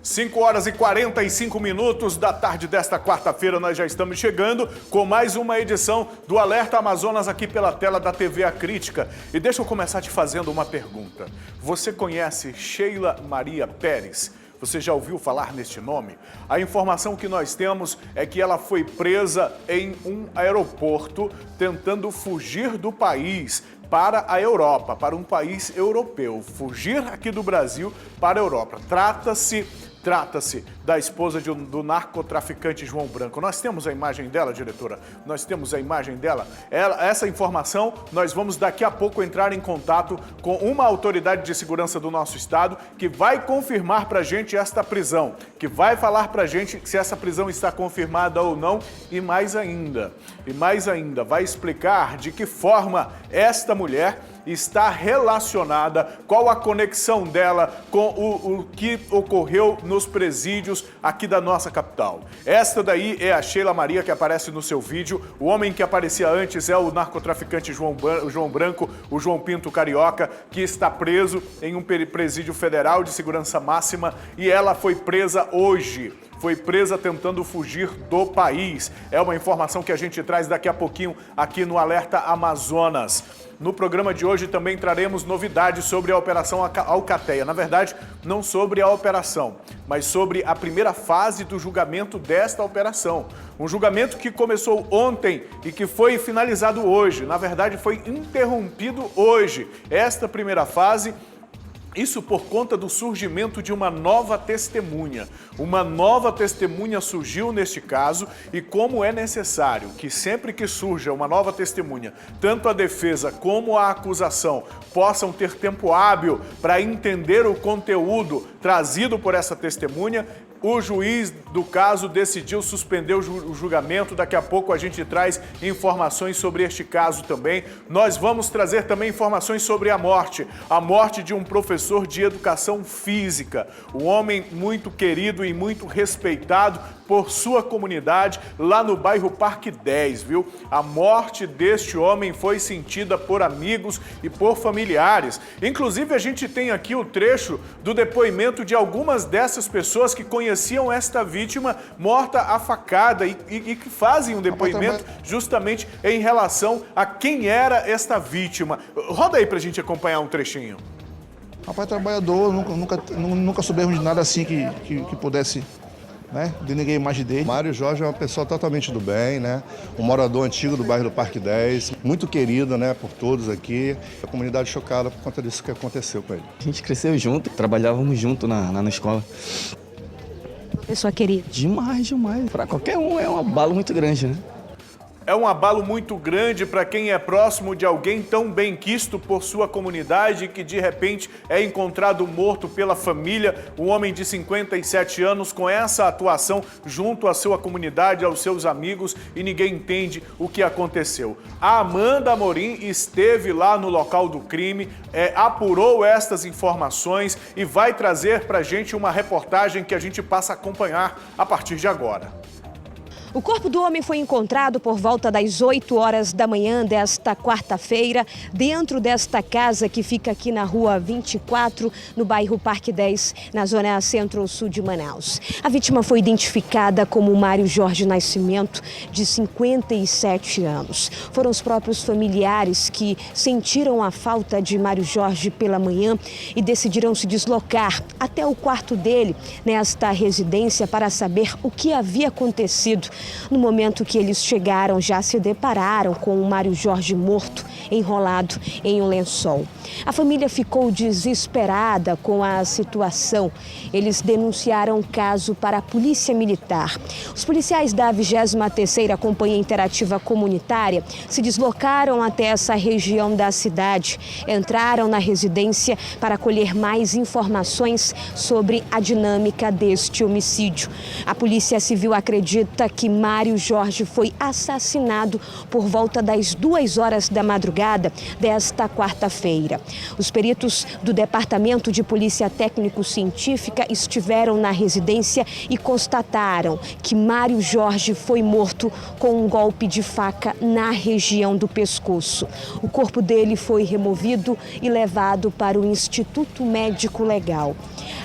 5 horas e 45 minutos da tarde desta quarta-feira, nós já estamos chegando com mais uma edição do Alerta Amazonas aqui pela tela da TV A Crítica. E deixa eu começar te fazendo uma pergunta. Você conhece Sheila Maria Pérez? Você já ouviu falar neste nome? A informação que nós temos é que ela foi presa em um aeroporto tentando fugir do país para a Europa, para um país europeu. Fugir aqui do Brasil para a Europa. Trata-se da esposa do narcotraficante João Branco. Nós temos a imagem dela, diretora? Nós temos a imagem dela? Essa informação, nós vamos daqui a pouco entrar em contato com uma autoridade de segurança do nosso estado que vai confirmar pra gente esta prisão, que vai falar pra gente se essa prisão está confirmada ou não e mais ainda, vai explicar de que forma esta mulher está relacionada, qual a conexão dela com o que ocorreu nos presídios aqui da nossa capital. Esta daí é a Sheila Maria que aparece no seu vídeo. O homem que aparecia antes é o narcotraficante João Branco, o João Pinto Carioca, que está preso em um presídio federal de segurança máxima e ela foi presa hoje. Foi presa tentando fugir do país. É uma informação que a gente traz daqui a pouquinho aqui no Alerta Amazonas. No programa de hoje também traremos novidades sobre a Operação Alcateia. Na verdade, não sobre a operação, mas sobre a primeira fase do julgamento desta operação. Um julgamento que começou ontem e que foi finalizado hoje. Na verdade, foi interrompido hoje. Esta primeira fase... Isso por conta do surgimento de uma nova testemunha. Uma nova testemunha surgiu neste caso e como é necessário que sempre que surja uma nova testemunha, tanto a defesa como a acusação possam ter tempo hábil para entender o conteúdo trazido por essa testemunha, o juiz do caso decidiu suspender o julgamento. Daqui a pouco a gente traz informações sobre este caso também. Nós vamos trazer também informações sobre a morte de um professor de educação física, um homem muito querido e muito respeitado por sua comunidade lá no bairro Parque 10, viu? A morte deste homem foi sentida por amigos e por familiares. Inclusive a gente tem aqui o trecho do depoimento de algumas dessas pessoas que conheciam esta vítima morta a facada e que fazem um depoimento justamente em relação a quem era esta vítima. Roda aí pra gente acompanhar um trechinho. Rapaz, trabalhador, nunca soubemos de nada assim que pudesse, né, denegar a imagem dele. Mário Jorge é uma pessoa totalmente do bem, né? Um morador antigo do bairro do Parque 10, muito querido, né, por todos aqui. A comunidade chocada por conta disso que aconteceu com ele. A gente cresceu junto, trabalhávamos junto na escola. Pessoa querida. Demais. Para qualquer um é um abalo muito grande, né? É um abalo muito grande para quem é próximo de alguém tão bem quisto por sua comunidade que de repente é encontrado morto pela família, um homem de 57 anos com essa atuação junto à sua comunidade, aos seus amigos e ninguém entende o que aconteceu. A Amanda Amorim esteve lá no local do crime, apurou estas informações e vai trazer para a gente uma reportagem que a gente passa a acompanhar a partir de agora. O corpo do homem foi encontrado por volta das 8 horas da manhã desta quarta-feira, dentro desta casa que fica aqui na rua 24, no bairro Parque 10, na zona centro-sul de Manaus. A vítima foi identificada como Mário Jorge Nascimento, de 57 anos. Foram os próprios familiares que sentiram a falta de Mário Jorge pela manhã e decidiram se deslocar até o quarto dele, nesta residência, para saber o que havia acontecido. No momento que eles chegaram, já se depararam com o Mário Jorge morto, enrolado em um lençol. A família ficou desesperada com a situação. Eles denunciaram o caso para a Polícia Militar. Os policiais da 23ª Companhia Interativa Comunitária se deslocaram até essa região da cidade. Entraram na residência para colher mais informações sobre a dinâmica deste homicídio. A Polícia Civil acredita que Mário Jorge foi assassinado por volta das 2 horas da madrugada desta quarta-feira. Os peritos do Departamento de Polícia Técnico-Científica estiveram na residência e constataram que Mário Jorge foi morto com um golpe de faca na região do pescoço. O corpo dele foi removido e levado para o Instituto Médico Legal.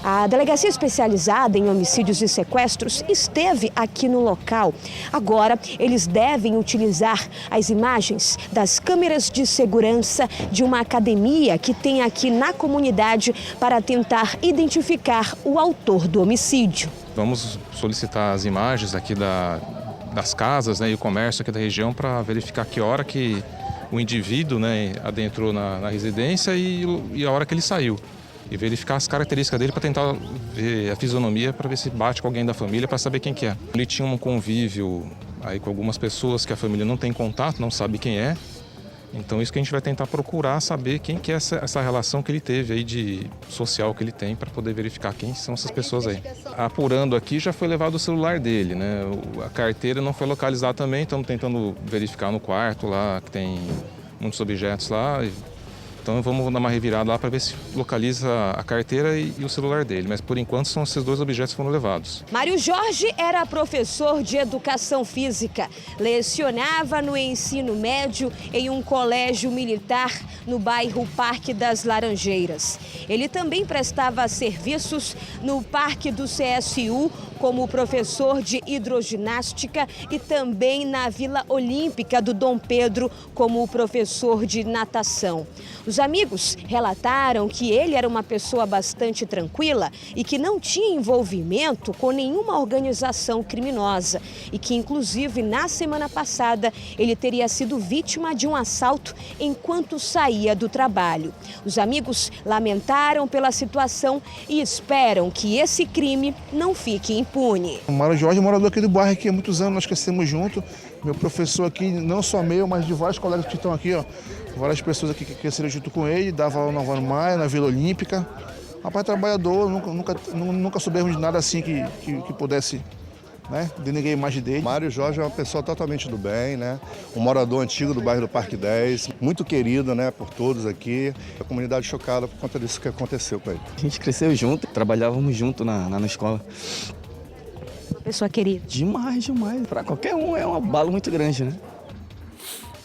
A Delegacia Especializada em Homicídios e Sequestros esteve aqui no local. Agora, eles devem utilizar as imagens das câmeras de segurança de uma academia que tem aqui na comunidade para tentar identificar o autor do homicídio. Vamos solicitar as imagens aqui das casas, né, e o comércio aqui da região para verificar que hora que o indivíduo, né, adentrou na residência e a hora que ele saiu. E verificar as características dele para tentar ver a fisionomia, para ver se bate com alguém da família, para saber quem que é. Ele tinha um convívio aí com algumas pessoas que a família não tem contato, não sabe quem é. Então isso que a gente vai tentar procurar saber quem que é essa relação que ele teve aí de social que ele tem para poder verificar quem são essas pessoas aí. Apurando aqui, já foi levado o celular dele, né? A carteira não foi localizada também, estamos tentando verificar no quarto lá, que tem muitos objetos lá. Então vamos dar uma revirada lá para ver se localiza a carteira e o celular dele. Mas por enquanto são esses dois objetos que foram levados. Mário Jorge era professor de educação física. Lecionava no ensino médio em um colégio militar no bairro Parque das Laranjeiras. Ele também prestava serviços no Parque do CSU como professor de hidroginástica e também na Vila Olímpica do Dom Pedro como professor de natação. Os amigos relataram que ele era uma pessoa bastante tranquila e que não tinha envolvimento com nenhuma organização criminosa e que, inclusive, na semana passada, ele teria sido vítima de um assalto enquanto saía do trabalho. Os amigos lamentaram pela situação e esperam que esse crime não fique impune. O Mário Jorge é morador aqui do bairro, aqui há muitos anos, nós crescemos juntos. Meu professor aqui, não só meu, mas de vários colegas que estão aqui, ó. Várias pessoas aqui que cresceram junto com ele, dava aula na Vano Maia, na Vila Olímpica. Rapaz trabalhador, nunca soubemos de nada assim que pudesse, né, denegrir a imagem dele. Mário Jorge é uma pessoa totalmente do bem, né? Um morador antigo do bairro do Parque 10, muito querido, né, por todos aqui. A comunidade chocada por conta disso que aconteceu com ele. A gente cresceu junto, trabalhávamos junto na escola. Uma pessoa querida. Demais, demais. Para qualquer um é um abalo muito grande, né?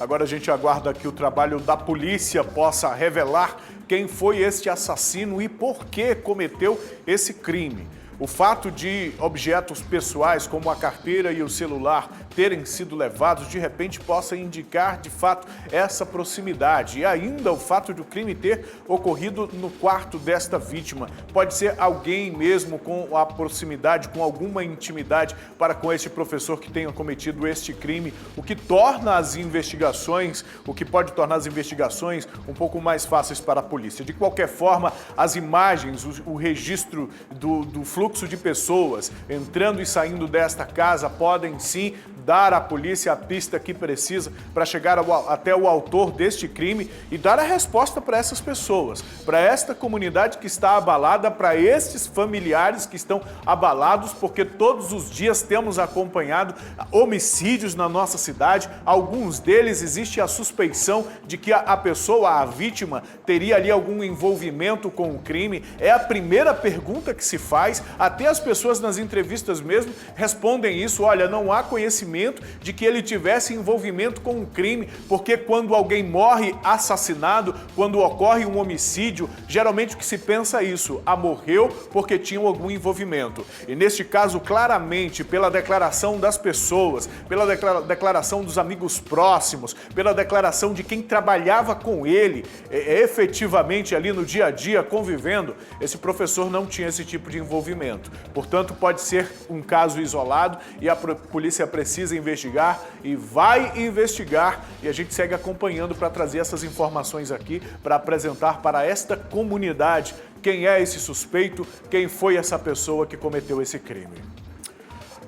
Agora a gente aguarda que o trabalho da polícia possa revelar quem foi este assassino e por que cometeu esse crime. O fato de objetos pessoais, como a carteira e o celular, terem sido levados, de repente possa indicar, de fato, essa proximidade. E ainda o fato de o crime ter ocorrido no quarto desta vítima. Pode ser alguém mesmo com a proximidade, com alguma intimidade para com este professor que tenha cometido este crime, o que torna as investigações, o que pode tornar as investigações um pouco mais fáceis para a polícia. De qualquer forma, as imagens, o registro do fluxo de pessoas entrando e saindo desta casa podem sim dar à polícia a pista que precisa para chegar até o autor deste crime e dar a resposta para essas pessoas, para esta comunidade que está abalada, para estes familiares que estão abalados, porque todos os dias temos acompanhado homicídios na nossa cidade. Alguns deles existe a suspeição de que a pessoa, a vítima, teria ali algum envolvimento com o crime. É a primeira pergunta que se faz, até as pessoas nas entrevistas mesmo respondem isso: olha, não há conhecimento de que ele tivesse envolvimento com um crime, porque quando alguém morre assassinado, quando ocorre um homicídio, geralmente o que se pensa é isso: morreu porque tinha algum envolvimento. E neste caso, claramente, pela declaração das pessoas, pela declaração dos amigos próximos, pela declaração de quem trabalhava com ele, efetivamente ali no dia a dia, convivendo, esse professor não tinha esse tipo de envolvimento. Portanto, pode ser um caso isolado e a polícia precisa investigar e vai investigar, e a gente segue acompanhando para trazer essas informações aqui, para apresentar para esta comunidade quem é esse suspeito, quem foi essa pessoa que cometeu esse crime.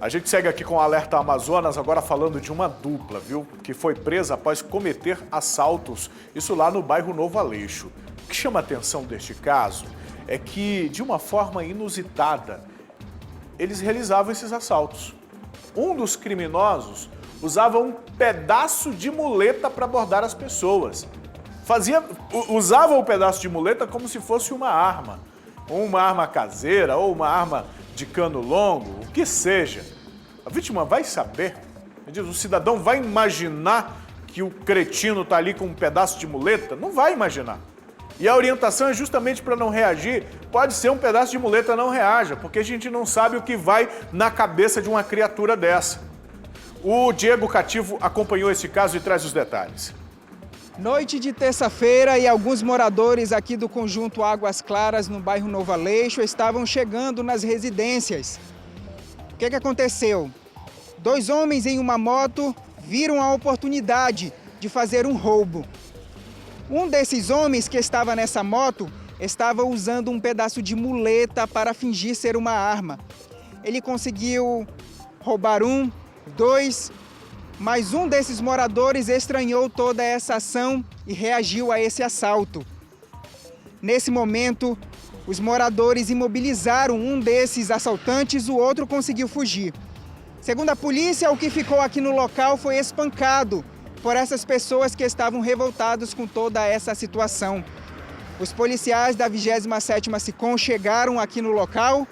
A gente segue aqui com o Alerta Amazonas, agora falando de uma dupla, viu, que foi presa após cometer assaltos, isso lá no bairro Novo Aleixo. O que chama a atenção deste caso é que, de uma forma inusitada, eles realizavam esses assaltos. Um dos criminosos usava um pedaço de muleta para abordar as pessoas. Usava o pedaço de muleta como se fosse uma arma caseira ou uma arma de cano longo, o que seja. A vítima vai saber, o cidadão vai imaginar que o cretino está ali com um pedaço de muleta? Não vai imaginar. E a orientação é justamente para não reagir. Pode ser um pedaço de muleta, não reaja, porque a gente não sabe o que vai na cabeça de uma criatura dessa. O Diego Cativo acompanhou esse caso e traz os detalhes. Noite de terça-feira e alguns moradores aqui do conjunto Águas Claras, no bairro Novo Aleixo, estavam chegando nas residências. O que aconteceu? 2 homens em uma moto viram a oportunidade de fazer um roubo. Um desses homens que estava nessa moto estava usando um pedaço de muleta para fingir ser uma arma. Ele conseguiu roubar 1, 2, mas um desses moradores estranhou toda essa ação e reagiu a esse assalto. Nesse momento, os moradores imobilizaram um desses assaltantes, o outro conseguiu fugir. Segundo a polícia, o que ficou aqui no local foi espancado por essas pessoas que estavam revoltados com toda essa situação. Os policiais da 27ª SICOM chegaram aqui no local,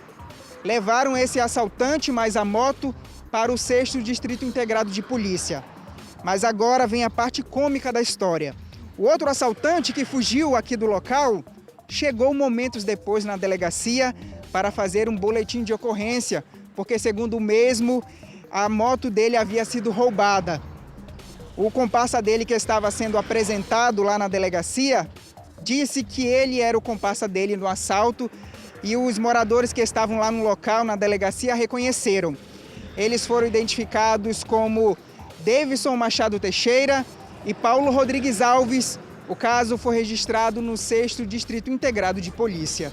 levaram esse assaltante mais a moto para o 6º Distrito Integrado de Polícia. Mas agora vem a parte cômica da história. O outro assaltante que fugiu aqui do local chegou momentos depois na delegacia para fazer um boletim de ocorrência, porque, segundo o mesmo, a moto dele havia sido roubada. O comparsa dele, que estava sendo apresentado lá na delegacia, disse que ele era o comparsa dele no assalto e os moradores que estavam lá no local, na delegacia, reconheceram. Eles foram identificados como Davidson Machado Teixeira e Paulo Rodrigues Alves. O caso foi registrado no 6º Distrito Integrado de Polícia.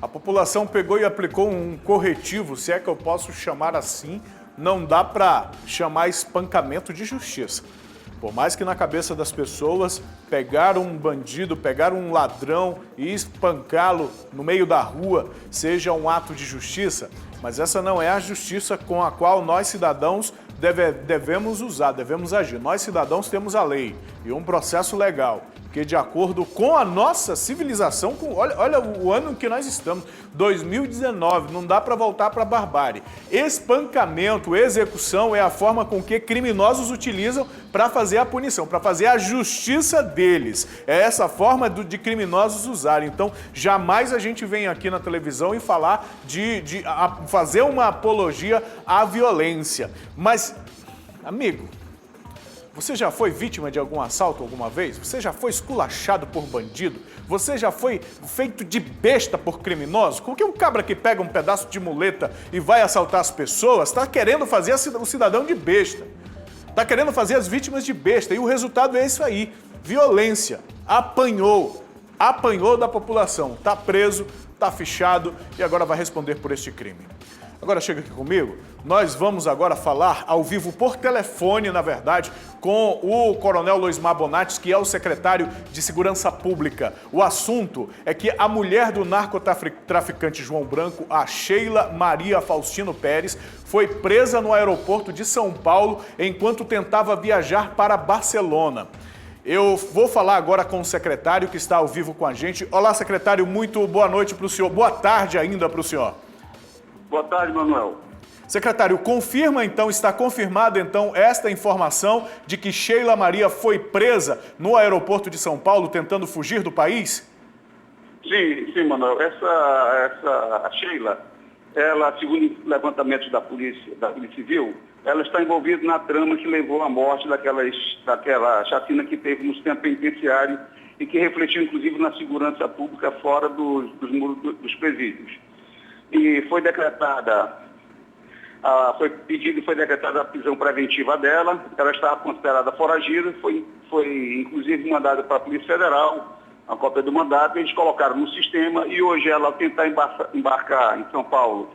A população pegou e aplicou um corretivo, se é que eu posso chamar assim. Não dá para chamar espancamento de justiça. Por mais que na cabeça das pessoas pegar um bandido, pegar um ladrão e espancá-lo no meio da rua seja um ato de justiça, mas essa não é a justiça com a qual nós cidadãos devemos usar, devemos agir. Nós cidadãos temos a lei e um processo legal, que de acordo com a nossa civilização, olha o ano que nós estamos, 2019, não dá para voltar para a barbárie. Espancamento, execução é a forma com que criminosos utilizam para fazer a punição, para fazer a justiça deles. É essa forma de criminosos usarem. Então, jamais a gente vem aqui na televisão e falar fazer uma apologia à violência. Mas, amigo, você já foi vítima de algum assalto alguma vez? Você já foi esculachado por bandido? Você já foi feito de besta por criminosos? Porque o cabra que pega um pedaço de muleta e vai assaltar as pessoas está querendo fazer o cidadão de besta. Está querendo fazer as vítimas de besta. E o resultado é isso aí. Violência. Apanhou. Apanhou da população. Está preso, está fichado e agora vai responder por este crime. Agora chega aqui comigo, nós vamos agora falar ao vivo por telefone, na verdade, com o Coronel Loismar Bonatis, que é o secretário de Segurança Pública. O assunto é que a mulher do narcotraficante João Branco, a Sheila Maria Faustino Pérez, foi presa no aeroporto de São Paulo enquanto tentava viajar para Barcelona. Eu vou falar agora com o secretário que está ao vivo com a gente. Olá, secretário, muito boa noite para o senhor, boa tarde ainda para o senhor. Boa tarde, Manuel. Secretário, está confirmada então esta informação de que Sheila Maria foi presa no aeroporto de São Paulo tentando fugir do país? Sim, Manuel. Essa Sheila, ela, segundo levantamentos da Polícia Civil, ela está envolvida na trama que levou à morte daquela chacina que teve no sistema penitenciário e que refletiu inclusive na segurança pública fora dos muros dos presídios. E foi decretada a prisão preventiva dela, ela estava considerada foragida, foi inclusive mandada para a Polícia Federal, a cópia do mandato, eles colocaram no sistema e hoje ela ao tentar embarcar em São Paulo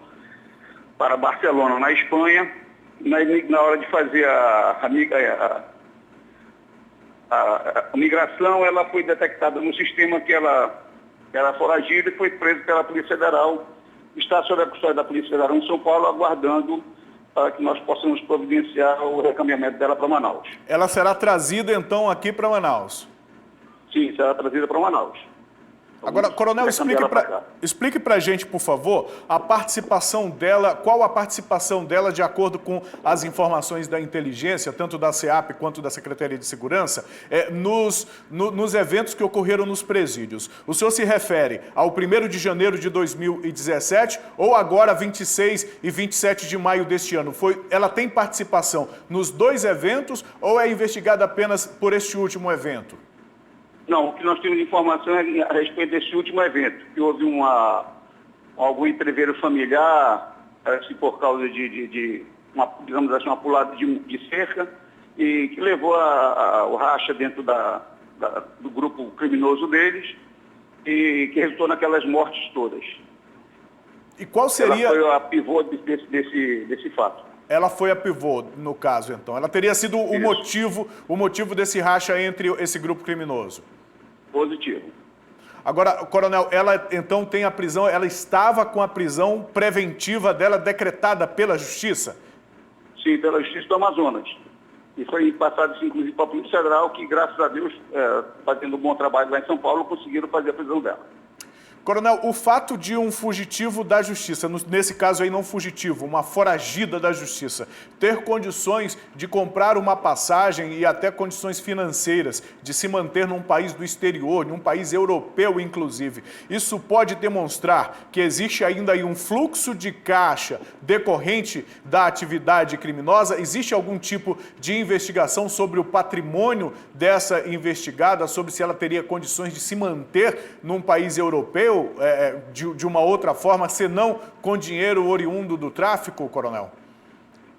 para Barcelona, na Espanha, na hora de fazer a migração, ela foi detectada no sistema que ela era foragida e foi presa pela Polícia Federal. Está sob a custódia da Polícia Federal em São Paulo, aguardando para que nós possamos providenciar o recaminhamento dela para Manaus. Ela será trazida, então, aqui para Manaus? Sim, será trazida para Manaus. Agora, Coronel, explique para a gente, por favor, a participação dela, qual a participação dela de acordo com as informações da inteligência, tanto da SEAP quanto da Secretaria de Segurança, nos eventos que ocorreram nos presídios. O senhor se refere ao 1º de janeiro de 2017 ou agora 26 e 27 de maio deste ano? Ela tem participação nos 2 eventos ou é investigada apenas por este último evento? Não, o que nós temos de informação é a respeito desse último evento, que houve algum entreveiro familiar, parece por causa de digamos assim, uma pulada de cerca, e que levou o racha dentro do grupo criminoso deles, e que resultou naquelas mortes todas. E qual seria... Ela foi a pivô desse fato. Ela foi a pivô, no caso, então. Ela teria sido o motivo desse racha entre esse grupo criminoso. Positivo. Agora, Coronel, ela então tem a prisão, ela estava com a prisão preventiva dela decretada pela Justiça? Sim, pela Justiça do Amazonas. E foi passado isso, inclusive, para a Polícia Federal, que, graças a Deus, fazendo um bom trabalho lá em São Paulo, conseguiram fazer a prisão dela. Coronel, o fato de um fugitivo da Justiça, nesse caso aí não fugitivo, uma foragida da Justiça, ter condições de comprar uma passagem e até condições financeiras de se manter num país do exterior, num país europeu inclusive, isso pode demonstrar que existe ainda aí um fluxo de caixa decorrente da atividade criminosa? Existe algum tipo de investigação sobre o patrimônio dessa investigada, sobre se ela teria condições de se manter num país europeu? De uma outra forma, senão com dinheiro oriundo do tráfico, Coronel?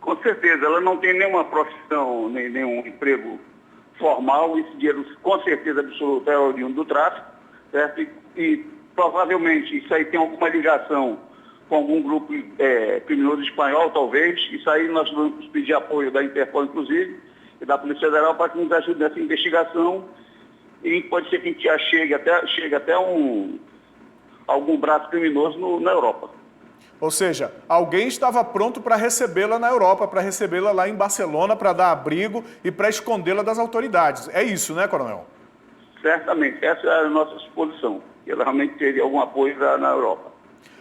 Com certeza, ela não tem nenhuma profissão, nem nenhum emprego formal, esse dinheiro com certeza absoluta é oriundo do tráfico, certo? E provavelmente isso aí tem alguma ligação com algum grupo criminoso espanhol, talvez. Isso aí nós vamos pedir apoio da Interpol, inclusive, e da Polícia Federal para que nos ajude nessa investigação, e pode ser que a gente já chegue até algum braço criminoso na Europa. Ou seja, alguém estava pronto para recebê-la na Europa, para recebê-la lá em Barcelona, para dar abrigo e para escondê-la das autoridades. É isso, né, Coronel? Certamente, essa é a nossa suposição, que ela realmente teria algum apoio na Europa.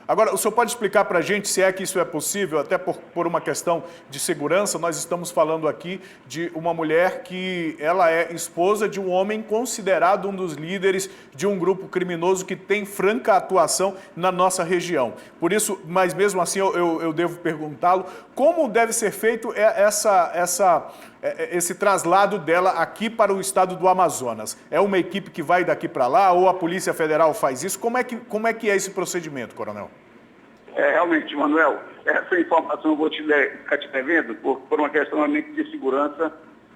Agora, o senhor pode explicar para a gente se é que isso é possível, até por uma questão de segurança? Nós estamos falando aqui de uma mulher que ela é esposa de um homem considerado um dos líderes de um grupo criminoso que tem franca atuação na nossa região. Por isso, mas mesmo assim eu devo perguntá-lo, como deve ser feito esse traslado dela aqui para o estado do Amazonas? É uma equipe que vai daqui para lá ou a Polícia Federal faz isso? Como é que é esse procedimento, Coronel? Realmente, Manuel, essa informação eu vou ficar te devendo por uma questão realmente de segurança,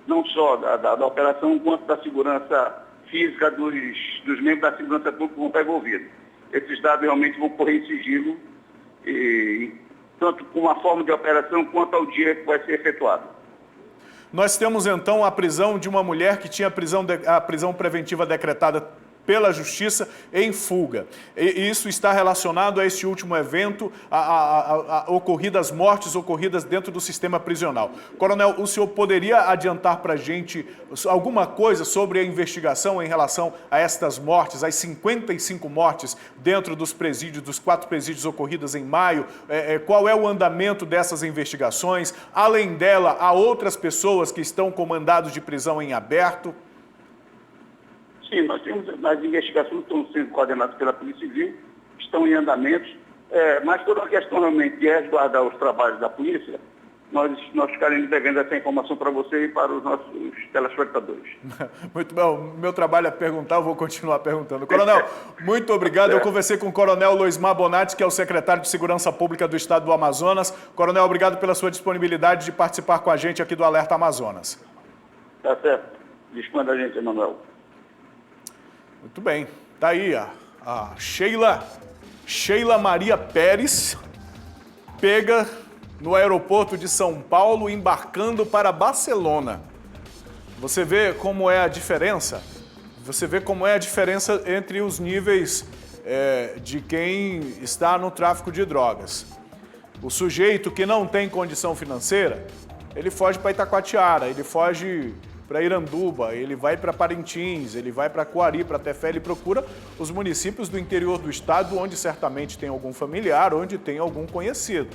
não só da operação, quanto da segurança física dos membros da segurança pública que vão estar envolvidos. Esses dados realmente vão correr em sigilo, tanto com a forma de operação quanto ao dia que vai ser efetuado. Nós temos então a prisão de uma mulher que tinha a prisão preventiva decretada pela Justiça em fuga. E isso está relacionado a este último evento, a mortes ocorridas dentro do sistema prisional. Coronel, o senhor poderia adiantar para a gente alguma coisa sobre a investigação em relação a estas mortes, as 55 mortes dentro dos 4 presídios ocorridas em maio? Qual é o andamento dessas investigações? Além dela, há outras pessoas que estão com mandados de prisão em aberto? Sim, nós temos as investigações que estão sendo coordenadas pela Polícia Civil, estão em andamento, mas toda a questão realmente de resguardar os trabalhos da polícia, nós ficaremos devendo essa informação para você e para os nossos telespectadores. Muito bom. Meu trabalho é perguntar, eu vou continuar perguntando. Coronel, muito obrigado. Eu conversei com o Coronel Loismar Bonatti, que é o secretário de Segurança Pública do Estado do Amazonas. Coronel, obrigado pela sua disponibilidade de participar com a gente aqui do Alerta Amazonas. Tá certo. Dispõe da gente, Emanuel. Muito bem. Tá aí a Sheila Maria Pérez, pega no aeroporto de São Paulo, embarcando para Barcelona. Você vê como é a diferença? Você vê como é a diferença entre os níveis de quem está no tráfico de drogas. O sujeito que não tem condição financeira, ele foge para Itacoatiara, ele foge para Iranduba, ele vai para Parintins, ele vai para Coari, para Tefé, ele procura os municípios do interior do estado onde certamente tem algum familiar, onde tem algum conhecido.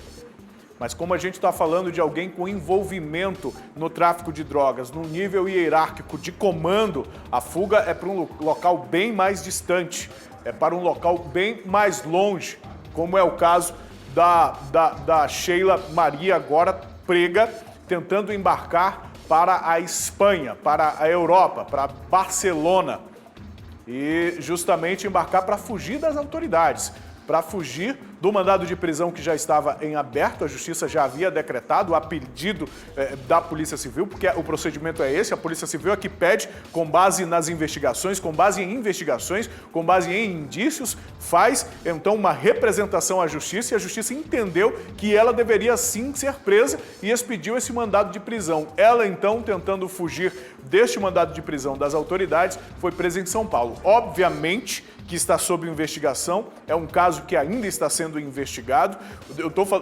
Mas como a gente está falando de alguém com envolvimento no tráfico de drogas, num nível hierárquico de comando, a fuga é para um local bem mais distante, é para um local bem mais longe, como é o caso da Sheila Maria, agora prega, tentando embarcar para a Espanha, para a Europa, para Barcelona, e justamente embarcar para fugir das autoridades, para fugir do mandado de prisão que já estava em aberto, a Justiça já havia decretado a pedido da Polícia Civil, porque o procedimento é esse, a Polícia Civil é que pede, com base nas investigações, com base em investigações, com base em indícios, faz então uma representação à Justiça, e a Justiça entendeu que ela deveria sim ser presa e expediu esse mandado de prisão. Ela então, tentando fugir deste mandado de prisão das autoridades, foi presa em São Paulo. Obviamente que está sob investigação, é um caso que ainda está sendo investigado.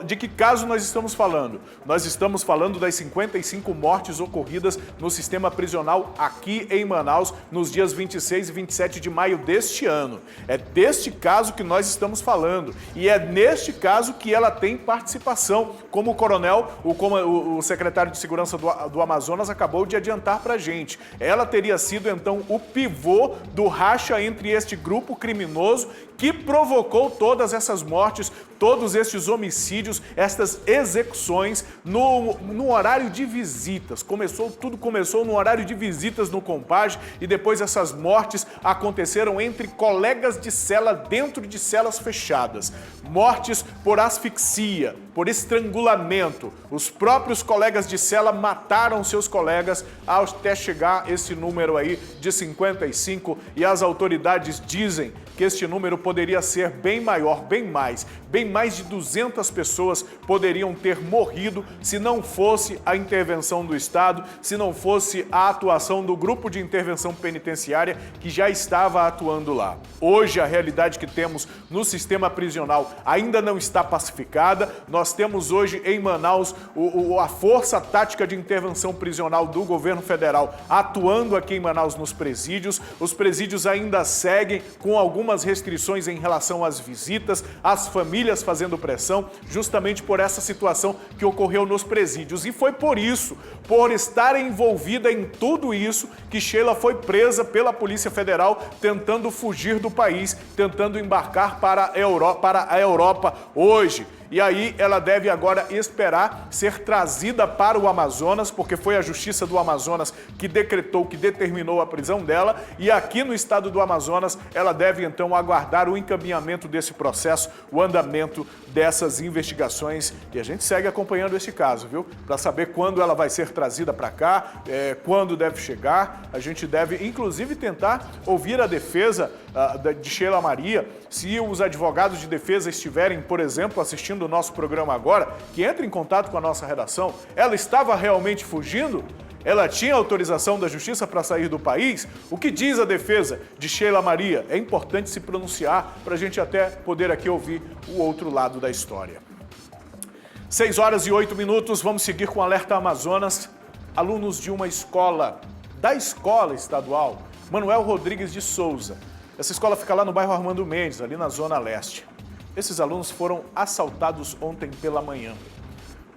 De que caso nós estamos falando? Nós estamos falando das 55 mortes ocorridas no sistema prisional aqui em Manaus nos dias 26 e 27 de maio deste ano. É deste caso que nós estamos falando e é neste caso que ela tem participação, como o coronel, o secretário de Segurança do Amazonas acabou de adiantar para a gente. Ela teria sido então o pivô do racha entre este grupo criminoso que provocou todas essas mortes, todos estes homicídios, estas execuções no horário de visitas. Tudo começou no horário de visitas no Compage e depois essas mortes aconteceram entre colegas de cela dentro de celas fechadas. Mortes por asfixia, por estrangulamento. Os próprios colegas de cela mataram seus colegas até chegar esse número aí de 55 e as autoridades dizem que este número poderia ser bem maior, bem mais de 200 pessoas poderiam ter morrido se não fosse a intervenção do Estado, se não fosse a atuação do grupo de intervenção penitenciária que já estava atuando lá. Hoje, a realidade que temos no sistema prisional ainda não está pacificada. Nós temos hoje em Manaus a Força Tática de Intervenção Prisional do governo federal atuando aqui em Manaus nos presídios. Os presídios ainda seguem com algumas restrições em relação às visitas, as famílias fazendo pressão, justamente por essa situação que ocorreu nos presídios. E foi por isso, por estar envolvida em tudo isso, que Sheila foi presa pela Polícia Federal, tentando fugir do país, tentando embarcar para a Europa hoje. E aí ela deve agora esperar ser trazida para o Amazonas, porque foi a Justiça do Amazonas que decretou, que determinou a prisão dela, e aqui no estado do Amazonas ela deve então aguardar o encaminhamento desse processo, o andamento dessas investigações, e a gente segue acompanhando esse caso, viu? Para saber quando ela vai ser trazida para cá, quando deve chegar. A gente deve inclusive tentar ouvir a defesa de Sheila Maria, se os advogados de defesa estiverem, por exemplo, assistindo o nosso programa agora, que entre em contato com a nossa redação. Ela estava realmente fugindo? Ela tinha autorização da Justiça para sair do país? O que diz a defesa de Sheila Maria? É importante se pronunciar para a gente até poder aqui ouvir o outro lado da história. 6h08, vamos seguir com o Alerta Amazonas. Alunos de uma escola, da escola estadual, Manuel Rodrigues de Souza. Essa escola fica lá no bairro Armando Mendes, ali na Zona Leste. Esses alunos foram assaltados ontem pela manhã.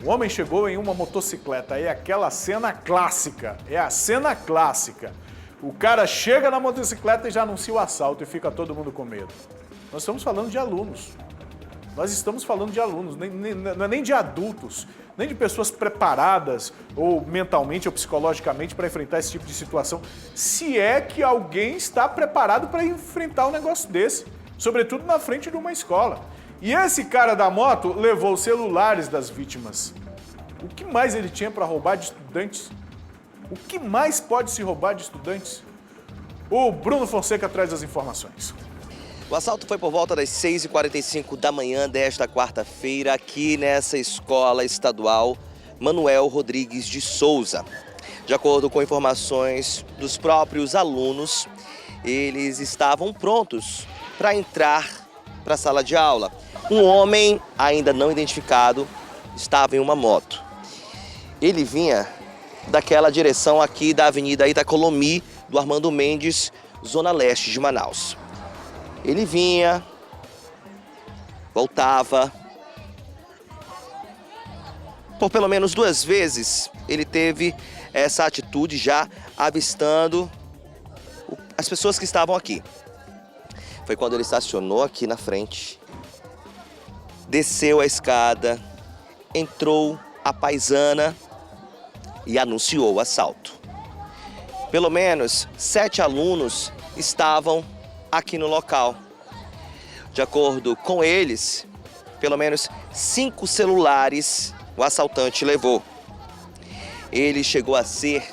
O homem chegou em uma motocicleta, é aquela cena clássica, é a cena clássica. O cara chega na motocicleta e já anuncia o assalto e fica todo mundo com medo. Nós estamos falando de alunos. Nós estamos falando de alunos, não é nem de adultos, nem de pessoas preparadas ou mentalmente ou psicologicamente para enfrentar esse tipo de situação. Se é que alguém está preparado para enfrentar um negócio desse, sobretudo na frente de uma escola. E esse cara da moto levou os celulares das vítimas. O que mais ele tinha para roubar de estudantes? O que mais pode se roubar de estudantes? O Bruno Fonseca traz as informações. O assalto foi por volta das 6h45 da manhã desta quarta-feira aqui nessa escola estadual Manuel Rodrigues de Souza. De acordo com informações dos próprios alunos, eles estavam prontos para entrar para a sala de aula. Um homem ainda não identificado estava em uma moto. Ele vinha daquela direção aqui da Avenida Itacolomi, do Armando Mendes, zona leste de Manaus. Ele vinha, voltava. Por pelo menos 2 vezes ele teve essa atitude, já avistando as pessoas que estavam aqui. Foi quando ele estacionou aqui na frente, desceu a escada, entrou a paisana e anunciou o assalto. Pelo menos 7 alunos estavam aqui no local. De acordo com eles, pelo menos 5 celulares o assaltante levou. Ele chegou a ser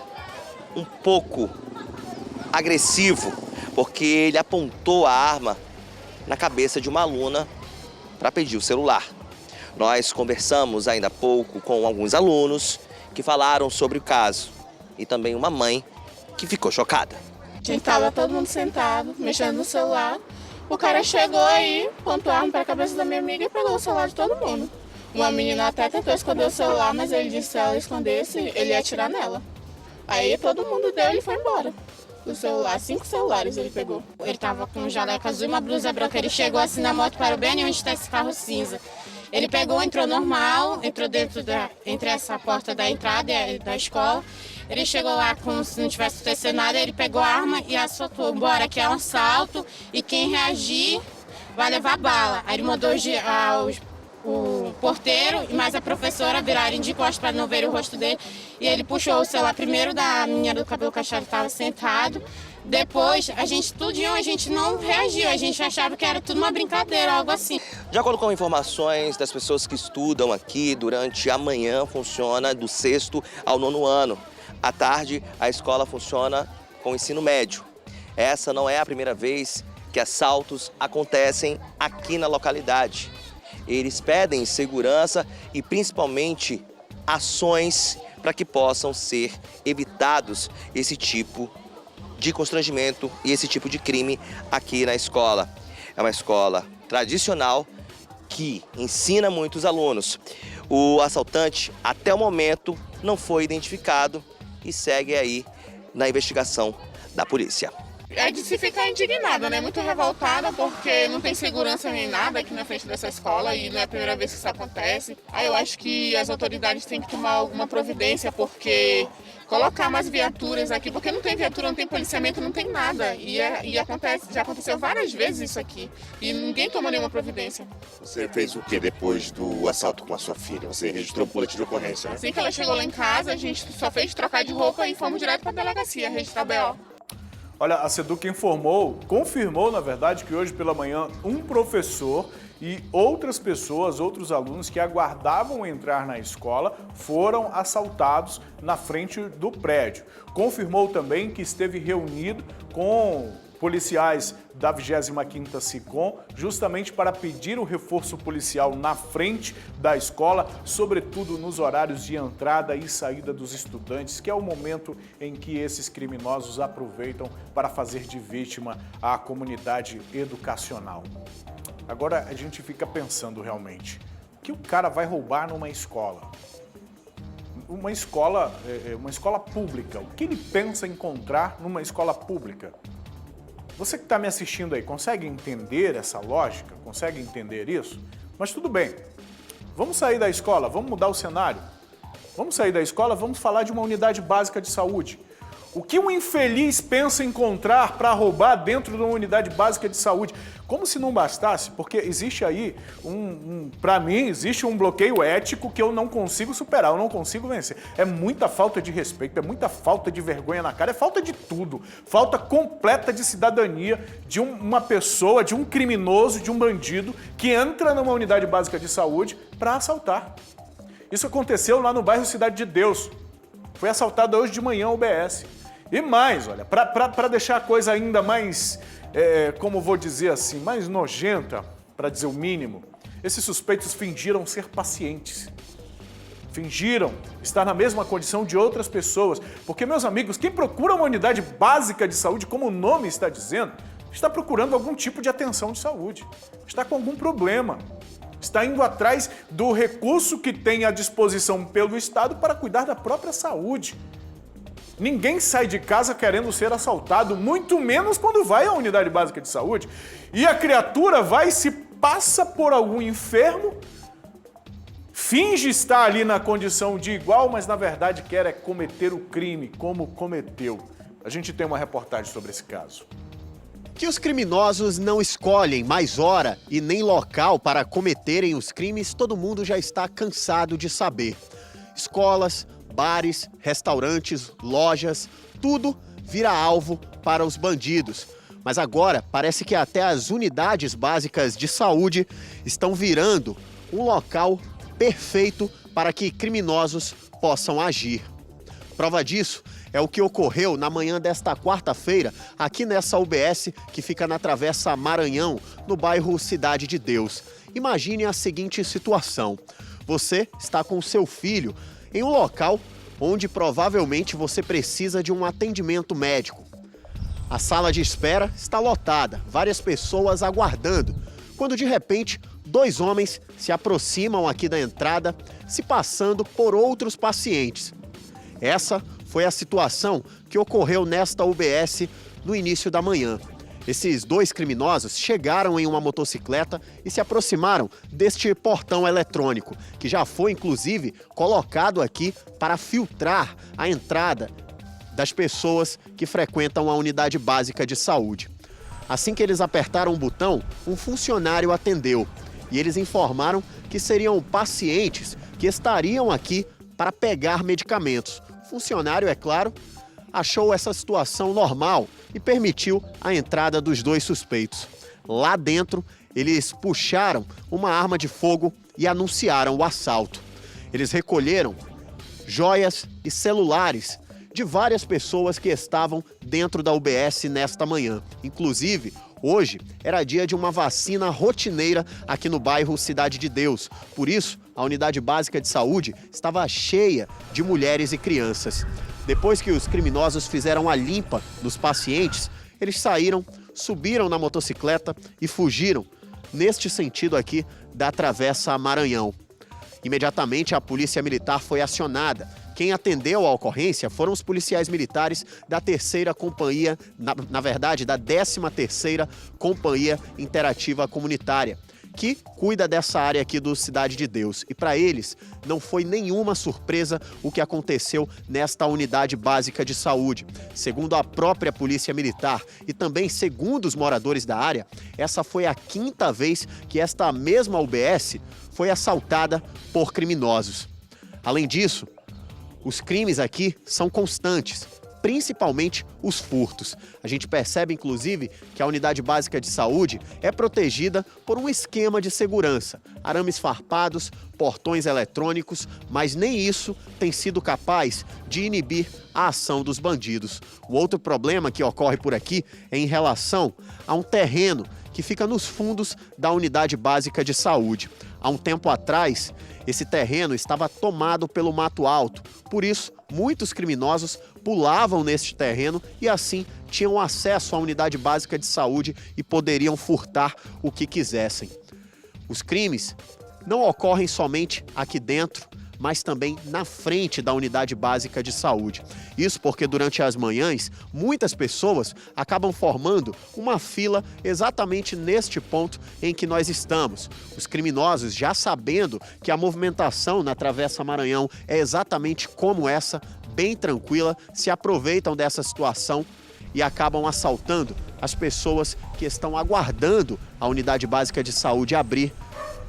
um pouco agressivo, porque ele apontou a arma na cabeça de uma aluna para pedir o celular. Nós conversamos ainda há pouco com alguns alunos que falaram sobre o caso e também uma mãe que ficou chocada. A gente estava todo mundo sentado, mexendo no celular. O cara chegou aí, apontou a arma para a cabeça da minha amiga e pegou o celular de todo mundo. Uma menina até tentou esconder o celular, mas ele disse que se ela escondesse, ele ia atirar nela. Aí todo mundo deu e ele foi embora. O celular, 5 celulares ele pegou. Ele estava com um jaleco azul e uma blusa branca. Ele chegou assim na moto, parou bem onde está esse carro cinza. Ele pegou, entrou normal, entrou entre essa porta da entrada da escola. Ele chegou lá como se não tivesse acontecido nada, ele pegou a arma e assaltou. Bora, que é um assalto e quem reagir vai levar bala. Aí ele mandou o porteiro e mais a professora virarem de costas para não ver o rosto dele. E ele puxou o celular primeiro da menina do cabelo cacheado que estava sentado. Depois, a gente não reagiu, a gente achava que era tudo uma brincadeira, algo assim. De acordo com informações das pessoas que estudam aqui, durante a manhã funciona do 6º ao 9º ano. À tarde, a escola funciona com ensino médio. Essa não é a primeira vez que assaltos acontecem aqui na localidade. Eles pedem segurança e principalmente ações para que possam ser evitados esse tipo de constrangimento e esse tipo de crime aqui na escola. É uma escola tradicional que ensina muitos alunos. O assaltante, até o momento, não foi identificado e segue aí na investigação da polícia. É de se ficar indignada, né? Muito revoltada porque não tem segurança nem nada aqui na frente dessa escola e não é a primeira vez que isso acontece. Aí eu acho que as autoridades têm que tomar alguma providência porque colocar mais viaturas aqui, porque não tem viatura, não tem policiamento, não tem nada. E já aconteceu várias vezes isso aqui e ninguém toma nenhuma providência. Você fez o que depois do assalto com a sua filha? Você registrou o boletim de ocorrência, né? Assim que ela chegou lá em casa, a gente só fez trocar de roupa e fomos direto para a delegacia registrar BO. Olha, a SEDUC confirmou, na verdade, que hoje pela manhã um professor e outras pessoas, outros alunos que aguardavam entrar na escola foram assaltados na frente do prédio. Confirmou também que esteve reunido com policiais da 25ª SICOM, justamente para pedir o reforço policial na frente da escola, sobretudo nos horários de entrada e saída dos estudantes, que é o momento em que esses criminosos aproveitam para fazer de vítima a comunidade educacional. Agora a gente fica pensando realmente, o que o cara vai roubar numa escola? Uma escola pública, o que ele pensa encontrar numa escola pública? Você que está me assistindo aí, consegue entender essa lógica? Consegue entender isso? Mas tudo bem, vamos sair da escola, vamos mudar o cenário. Vamos sair da escola, vamos falar de uma unidade básica de saúde. O que um infeliz pensa encontrar para roubar dentro de uma unidade básica de saúde? Como se não bastasse, porque existe aí, para mim, existe um bloqueio ético que eu não consigo superar, eu não consigo vencer. É muita falta de respeito, é muita falta de vergonha na cara, é falta de tudo. Falta completa de cidadania de uma pessoa, de um criminoso, de um bandido que entra numa unidade básica de saúde para assaltar. Isso aconteceu lá no bairro Cidade de Deus. Foi assaltado hoje de manhã o UBS. E mais, olha, para deixar a coisa ainda mais, como vou dizer assim, mais nojenta, para dizer o mínimo, esses suspeitos fingiram ser pacientes. Fingiram estar na mesma condição de outras pessoas. Porque, meus amigos, quem procura uma unidade básica de saúde, como o nome está dizendo, está procurando algum tipo de atenção de saúde. Está com algum problema. Está indo atrás do recurso que tem à disposição pelo Estado para cuidar da própria saúde. Ninguém sai de casa querendo ser assaltado, muito menos quando vai à unidade básica de saúde. E a criatura vai e se passa por algum enfermo, finge estar ali na condição de igual, mas na verdade quer é cometer o crime, como cometeu. A gente tem uma reportagem sobre esse caso. Que os criminosos não escolhem mais hora e nem local para cometerem os crimes, todo mundo já está cansado de saber. Escolas, bares, restaurantes, lojas, tudo vira alvo para os bandidos. Mas agora parece que até as unidades básicas de saúde estão virando um local perfeito para que criminosos possam agir. Prova disso é o que ocorreu na manhã desta quarta-feira aqui nessa UBS que fica na Travessa Maranhão, no bairro Cidade de Deus. Imagine a seguinte situação: você está com seu filho em um local onde provavelmente você precisa de um atendimento médico. A sala de espera está lotada, várias pessoas aguardando, quando de repente 2 homens se aproximam aqui da entrada, se passando por outros pacientes. Essa foi a situação que ocorreu nesta UBS no início da manhã. Esses 2 criminosos chegaram em uma motocicleta e se aproximaram deste portão eletrônico, que já foi inclusive colocado aqui para filtrar a entrada das pessoas que frequentam a unidade básica de saúde. Assim que eles apertaram o botão, um funcionário atendeu e eles informaram que seriam pacientes que estariam aqui para pegar medicamentos. O funcionário, é claro, achou essa situação normal e permitiu a entrada dos 2 suspeitos. Lá dentro, eles puxaram uma arma de fogo e anunciaram o assalto. Eles recolheram joias e celulares de várias pessoas que estavam dentro da UBS nesta manhã. Inclusive, hoje era dia de uma vacina rotineira aqui no bairro Cidade de Deus. Por isso, a unidade básica de saúde estava cheia de mulheres e crianças. Depois que os criminosos fizeram a limpa dos pacientes, eles saíram, subiram na motocicleta e fugiram neste sentido aqui da Travessa Maranhão. Imediatamente a polícia militar foi acionada. Quem atendeu a ocorrência foram os policiais militares da 3ª Companhia, na verdade, da 13ª Companhia Interativa Comunitária, que cuida dessa área aqui do Cidade de Deus. E para eles, não foi nenhuma surpresa o que aconteceu nesta unidade básica de saúde. Segundo a própria Polícia Militar e também segundo os moradores da área, essa foi a 5ª vez que esta mesma UBS foi assaltada por criminosos. Além disso, os crimes aqui são constantes, principalmente os furtos. A gente percebe, inclusive, que a unidade básica de saúde é protegida por um esquema de segurança. Arames farpados, portões eletrônicos, mas nem isso tem sido capaz de inibir a ação dos bandidos. O outro problema que ocorre por aqui é em relação a um terreno que fica nos fundos da unidade básica de saúde. Há um tempo atrás, esse terreno estava tomado pelo mato alto. Por isso, muitos criminosos pulavam neste terreno e assim tinham acesso à unidade básica de saúde e poderiam furtar o que quisessem. Os crimes não ocorrem somente aqui dentro, mas também na frente da unidade básica de saúde. Isso porque durante as manhãs, muitas pessoas acabam formando uma fila exatamente neste ponto em que nós estamos. Os criminosos, já sabendo que a movimentação na Travessa Maranhão é exatamente como essa, bem tranquila, se aproveitam dessa situação e acabam assaltando as pessoas que estão aguardando a unidade básica de saúde abrir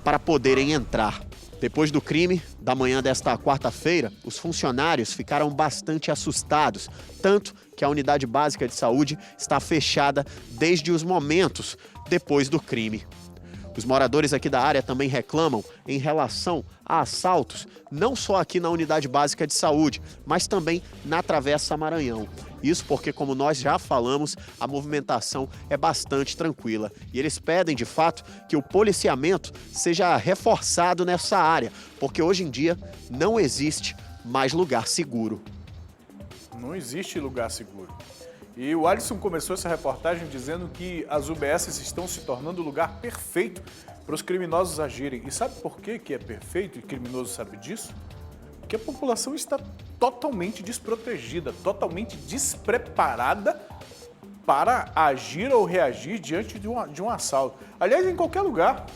para poderem entrar. Depois do crime, da manhã desta quarta-feira, os funcionários ficaram bastante assustados, tanto que a unidade básica de saúde está fechada desde os momentos depois do crime. Os moradores aqui da área também reclamam em relação a assaltos, não só aqui na unidade básica de saúde, mas também na Travessa Maranhão. Isso porque, como nós já falamos, a movimentação é bastante tranquila. E eles pedem, de fato, que o policiamento seja reforçado nessa área, porque hoje em dia não existe mais lugar seguro. Não existe lugar seguro. E o Alisson começou essa reportagem dizendo que as UBSs estão se tornando o lugar perfeito para os criminosos agirem. E sabe por que é perfeito e criminoso sabe disso? que a população está totalmente desprotegida, totalmente despreparada para agir ou reagir diante de um assalto. Aliás, em qualquer lugar.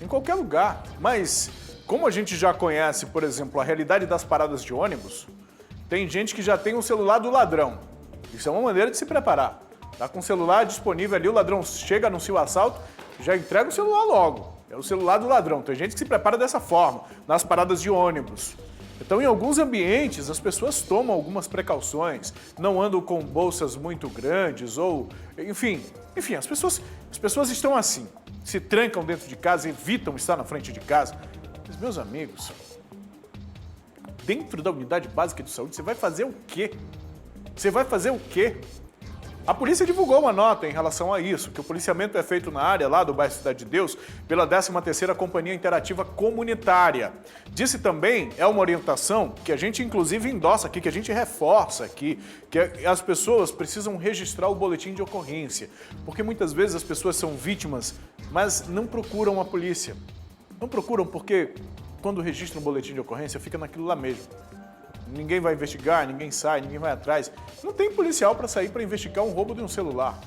Em qualquer lugar. Mas, como a gente já conhece, por exemplo, a realidade das paradas de ônibus, tem gente que já tem um celular do ladrão. Isso é uma maneira de se preparar. Tá com o celular disponível ali, o ladrão chega, anuncia o assalto, já entrega o celular logo. É o celular do ladrão. Tem gente que se prepara dessa forma, nas paradas de ônibus. Então, em alguns ambientes, as pessoas tomam algumas precauções, não andam com bolsas muito grandes ou... Enfim, as pessoas estão assim, se trancam dentro de casa, evitam estar na frente de casa. Mas, meus amigos, dentro da unidade básica de saúde, você vai fazer o quê? Você vai fazer o quê? A polícia divulgou uma nota em relação a isso, que o policiamento é feito na área lá do bairro Cidade de Deus pela 13ª Companhia Interativa Comunitária. Disse também, é uma orientação que a gente inclusive endossa aqui, que a gente reforça aqui, que as pessoas precisam registrar o boletim de ocorrência, porque muitas vezes as pessoas são vítimas, mas não procuram a polícia. Não procuram porque quando registram um boletim de ocorrência fica naquilo lá mesmo. Ninguém vai investigar, ninguém sai, ninguém vai atrás. Não tem policial para sair para investigar um roubo de um celular.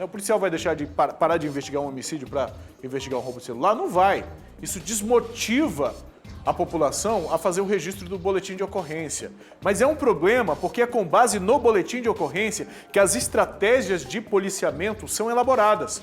O policial vai deixar de parar de investigar um homicídio para investigar um roubo de celular? Não vai. Isso desmotiva a população a fazer o registro do boletim de ocorrência. Mas é um problema porque é com base no boletim de ocorrência que as estratégias de policiamento são elaboradas.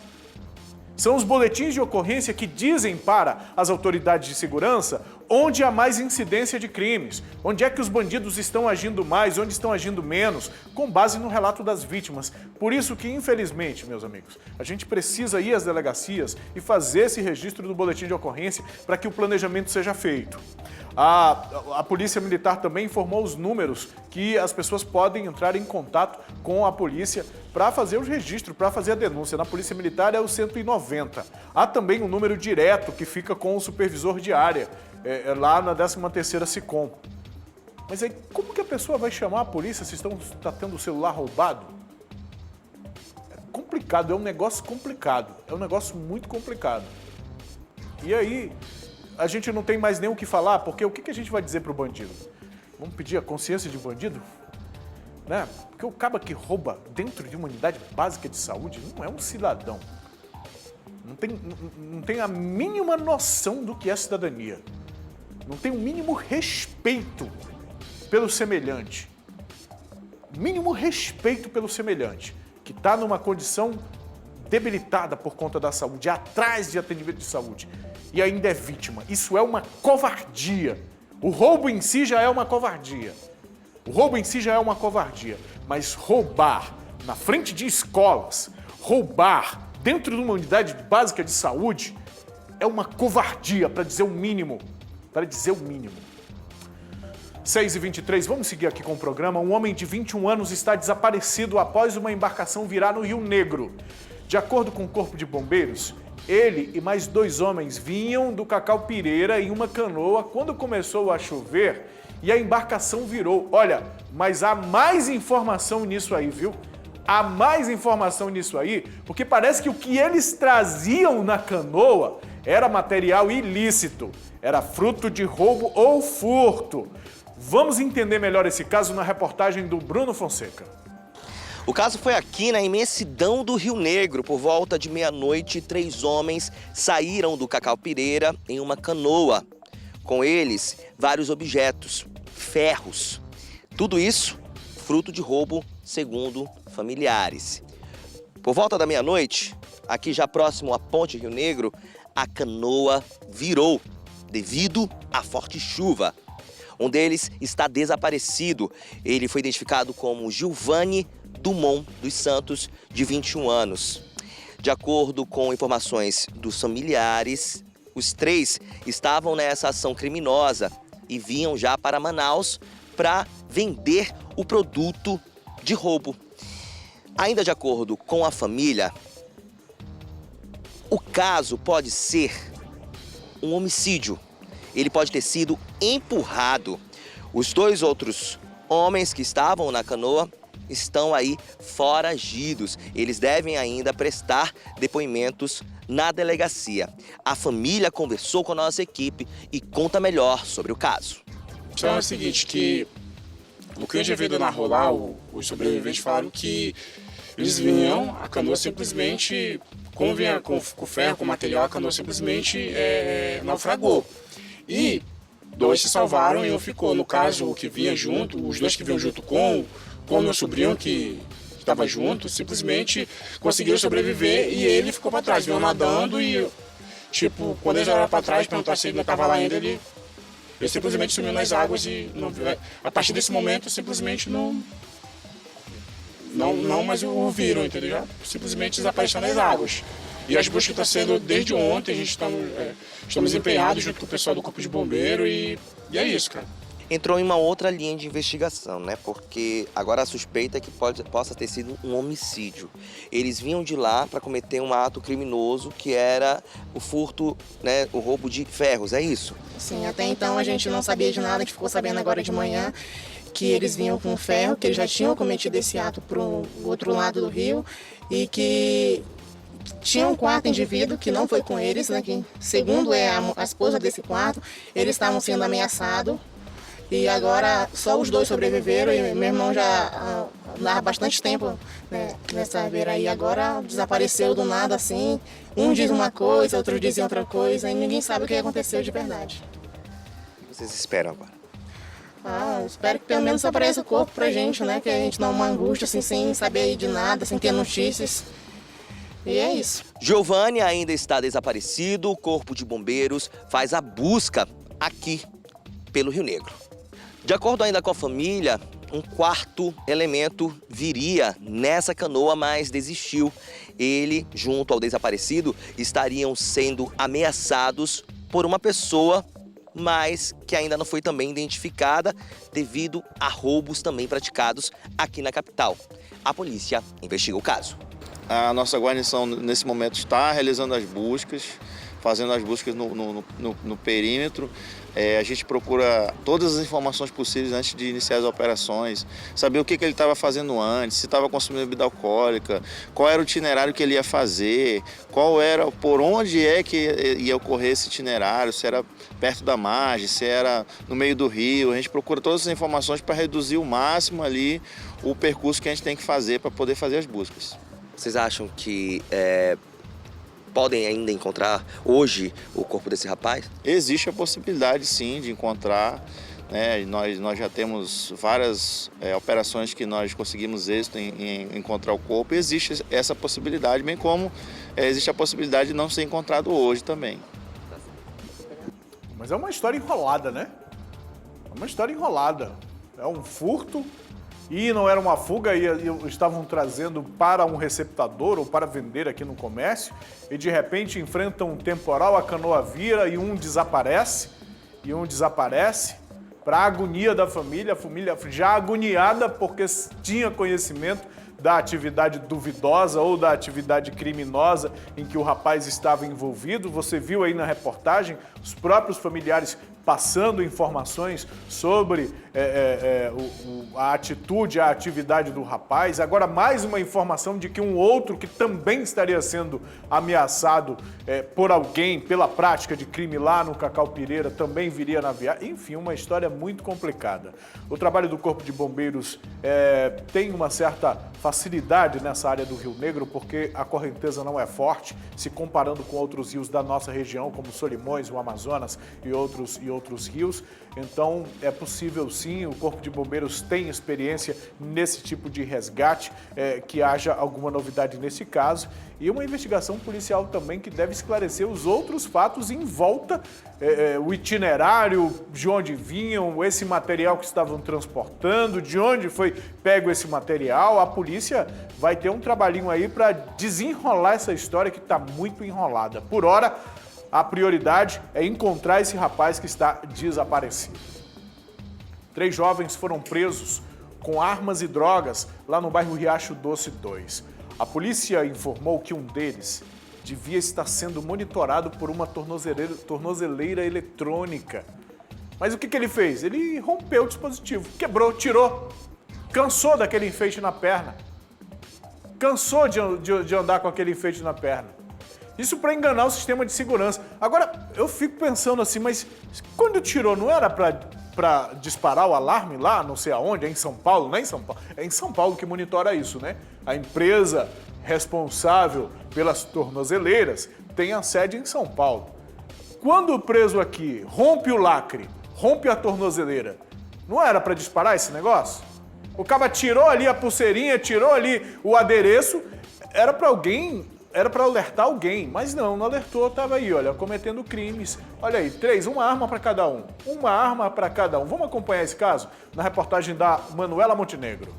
São os boletins de ocorrência que dizem para as autoridades de segurança onde há mais incidência de crimes, onde é que os bandidos estão agindo mais, onde estão agindo menos, com base no relato das vítimas. Por isso que, infelizmente, meus amigos, a gente precisa ir às delegacias e fazer esse registro do boletim de ocorrência para que o planejamento seja feito. A Polícia Militar também informou os números que as pessoas podem entrar em contato com a polícia para fazer o registro, para fazer a denúncia. Na Polícia Militar é o 190. Há também um número direto que fica com o supervisor de área, lá na 13ª SICOM. Mas aí, como que a pessoa vai chamar a polícia se está tendo o celular roubado? É complicado, é um negócio complicado. É um negócio muito complicado. E aí, a gente não tem mais nem o que falar, porque o que a gente vai dizer para o bandido? Vamos pedir a consciência de bandido? Né? Porque o caba que rouba dentro de uma unidade básica de saúde não é um cidadão. Não tem a mínima noção do que é cidadania. Não tem o mínimo respeito pelo semelhante. Mínimo respeito pelo semelhante, que está numa condição debilitada por conta da saúde, atrás de atendimento de saúde, e ainda é vítima. Isso é uma covardia. O roubo em si já é uma covardia. Mas roubar na frente de escolas, roubar dentro de uma unidade básica de saúde, é uma covardia, para dizer o mínimo. 6h23, vamos seguir aqui com o programa. Um homem de 21 anos está desaparecido após uma embarcação virar no Rio Negro. De acordo com o Corpo de Bombeiros, ele e mais 2 homens vinham do Cacau Pireira em uma canoa quando começou a chover e a embarcação virou. Olha, mas há mais informação nisso aí, viu? Há mais informação nisso aí, porque parece que o que eles traziam na canoa era material ilícito, era fruto de roubo ou furto. Vamos entender melhor esse caso na reportagem do Bruno Fonseca. O caso foi aqui na imensidão do Rio Negro. Por volta de meia-noite, 3 homens saíram do Cacau Pireira em uma canoa. Com eles, vários objetos, ferros. Tudo isso fruto de roubo, segundo familiares. Por volta da meia-noite, aqui já próximo à Ponte Rio Negro, a canoa virou devido à forte chuva. Um deles está desaparecido. Ele foi identificado como Gilvani Dumont dos Santos, de 21 anos. De acordo com informações dos familiares, os 3 estavam nessa ação criminosa e vinham já para Manaus para vender o produto de roubo. Ainda de acordo com a família, o caso pode ser um homicídio. Ele pode ter sido empurrado. Os 2 outros homens que estavam na canoa estão aí foragidos. Eles devem ainda prestar depoimentos na delegacia. A família conversou com a nossa equipe e conta melhor sobre o caso. é o seguinte, que o que a gente veio narrou lá, os sobreviventes falaram que eles vinham, a canoa simplesmente, como vinha com ferro, com material, a canoa simplesmente naufragou. E 2 se salvaram e um ficou. No caso, o que vinha junto, os 2 que vinham junto com o meu sobrinho, que estava junto, simplesmente conseguiram sobreviver e ele ficou para trás, vinham nadando e, tipo, quando eles olharam para trás, perguntaram se ele não estava lá ainda, ele simplesmente sumiu nas águas e não, a partir desse momento simplesmente não mais o viram, entendeu? Simplesmente desapareceu nas águas. E as buscas estão sendo desde ontem, a gente estamos empenhados junto com o pessoal do Corpo de Bombeiro e é isso, cara. Entrou em uma outra linha de investigação, né? Porque agora a suspeita é que possa ter sido um homicídio. Eles vinham de lá para cometer um ato criminoso que era o furto, né? O roubo de ferros, é isso? Sim, até então a gente não sabia de nada, a gente ficou sabendo agora de manhã que eles vinham com ferro, que eles já tinham cometido esse ato para o outro lado do rio e que tinha um quarto indivíduo que não foi com eles, né? Que, segundo a esposa desse quarto, eles estavam sendo ameaçados. E agora só os 2 sobreviveram e meu irmão já andava bastante tempo, né, nessa beira aí. Agora desapareceu do nada assim. Um diz uma coisa, outros dizem outra coisa e ninguém sabe o que aconteceu de verdade. O que vocês esperam agora? Espero que pelo menos apareça o corpo pra gente, né? Que a gente não uma angústia assim, sem saber de nada, sem ter notícias. E é isso. Giovanni ainda está desaparecido. O Corpo de Bombeiros faz a busca aqui pelo Rio Negro. De acordo ainda com a família, um 4º elemento viria nessa canoa, mas desistiu. Ele, junto ao desaparecido, estariam sendo ameaçados por uma pessoa, mas que ainda não foi também identificada devido a roubos também praticados aqui na capital. A polícia investiga o caso. A nossa guarnição, nesse momento, está realizando as buscas, fazendo as buscas no perímetro. A gente procura todas as informações possíveis antes de iniciar as operações, saber o que ele estava fazendo antes, se estava consumindo bebida alcoólica, qual era o itinerário que ele ia fazer, por onde é que ia ocorrer esse itinerário, se era perto da margem, se era no meio do rio. A gente procura todas as informações para reduzir o máximo ali o percurso que a gente tem que fazer para poder fazer as buscas. Vocês acham que podem ainda encontrar hoje o corpo desse rapaz? Existe a possibilidade, sim, de encontrar. Né? Nós já temos várias operações que nós conseguimos êxito em encontrar o corpo. Existe essa possibilidade, bem como existe a possibilidade de não ser encontrado hoje também. Mas é uma história enrolada, né? É uma história enrolada. É um furto e não era uma fuga, e estavam trazendo para um receptador ou para vender aqui no comércio, e de repente enfrentam um temporal, a canoa vira e um desaparece, para a agonia da família, a família já agoniada porque tinha conhecimento da atividade duvidosa ou da atividade criminosa em que o rapaz estava envolvido. Você viu aí na reportagem os próprios familiares passando informações sobre a atitude, a atividade do rapaz. Agora mais uma informação de que um outro que também estaria sendo ameaçado por alguém pela prática de crime lá no Cacau Pireira também viria na viagem. Enfim, uma história muito complicada. O trabalho do Corpo de Bombeiros tem uma certa facilidade nessa área do Rio Negro porque a correnteza não é forte, se comparando com outros rios da nossa região, como Solimões, o Amazonas e outros rios. Então é possível sim, o Corpo de Bombeiros tem experiência nesse tipo de resgate, que haja alguma novidade nesse caso, e uma investigação policial também que deve esclarecer os outros fatos em volta, o itinerário, de onde vinham, esse material que estavam transportando, de onde foi pego esse material. A polícia vai ter um trabalhinho aí para desenrolar essa história que está muito enrolada. Por hora, a prioridade é encontrar esse rapaz que está desaparecido. 3 jovens foram presos com armas e drogas lá no bairro Riacho Doce 2. A polícia informou que um deles devia estar sendo monitorado por uma tornozeleira eletrônica. Mas o que ele fez? Ele rompeu o dispositivo, quebrou, tirou, cansou daquele enfeite na perna. Cansou de andar com aquele enfeite na perna. Isso para enganar o sistema de segurança. Agora, eu fico pensando assim, mas quando tirou, não era para para disparar o alarme lá, não sei aonde, é em São Paulo, não é em São Paulo, é em São Paulo que monitora isso, né? A empresa responsável pelas tornozeleiras tem a sede em São Paulo. Quando o preso aqui rompe o lacre, rompe a tornozeleira, não era para disparar esse negócio? O cara tirou ali a pulseirinha, tirou ali o adereço, era para alertar alguém, mas não alertou, estava aí, olha, cometendo crimes. Olha aí, 3, uma arma para cada um. Uma arma para cada um. Vamos acompanhar esse caso na reportagem da Manuela Montenegro.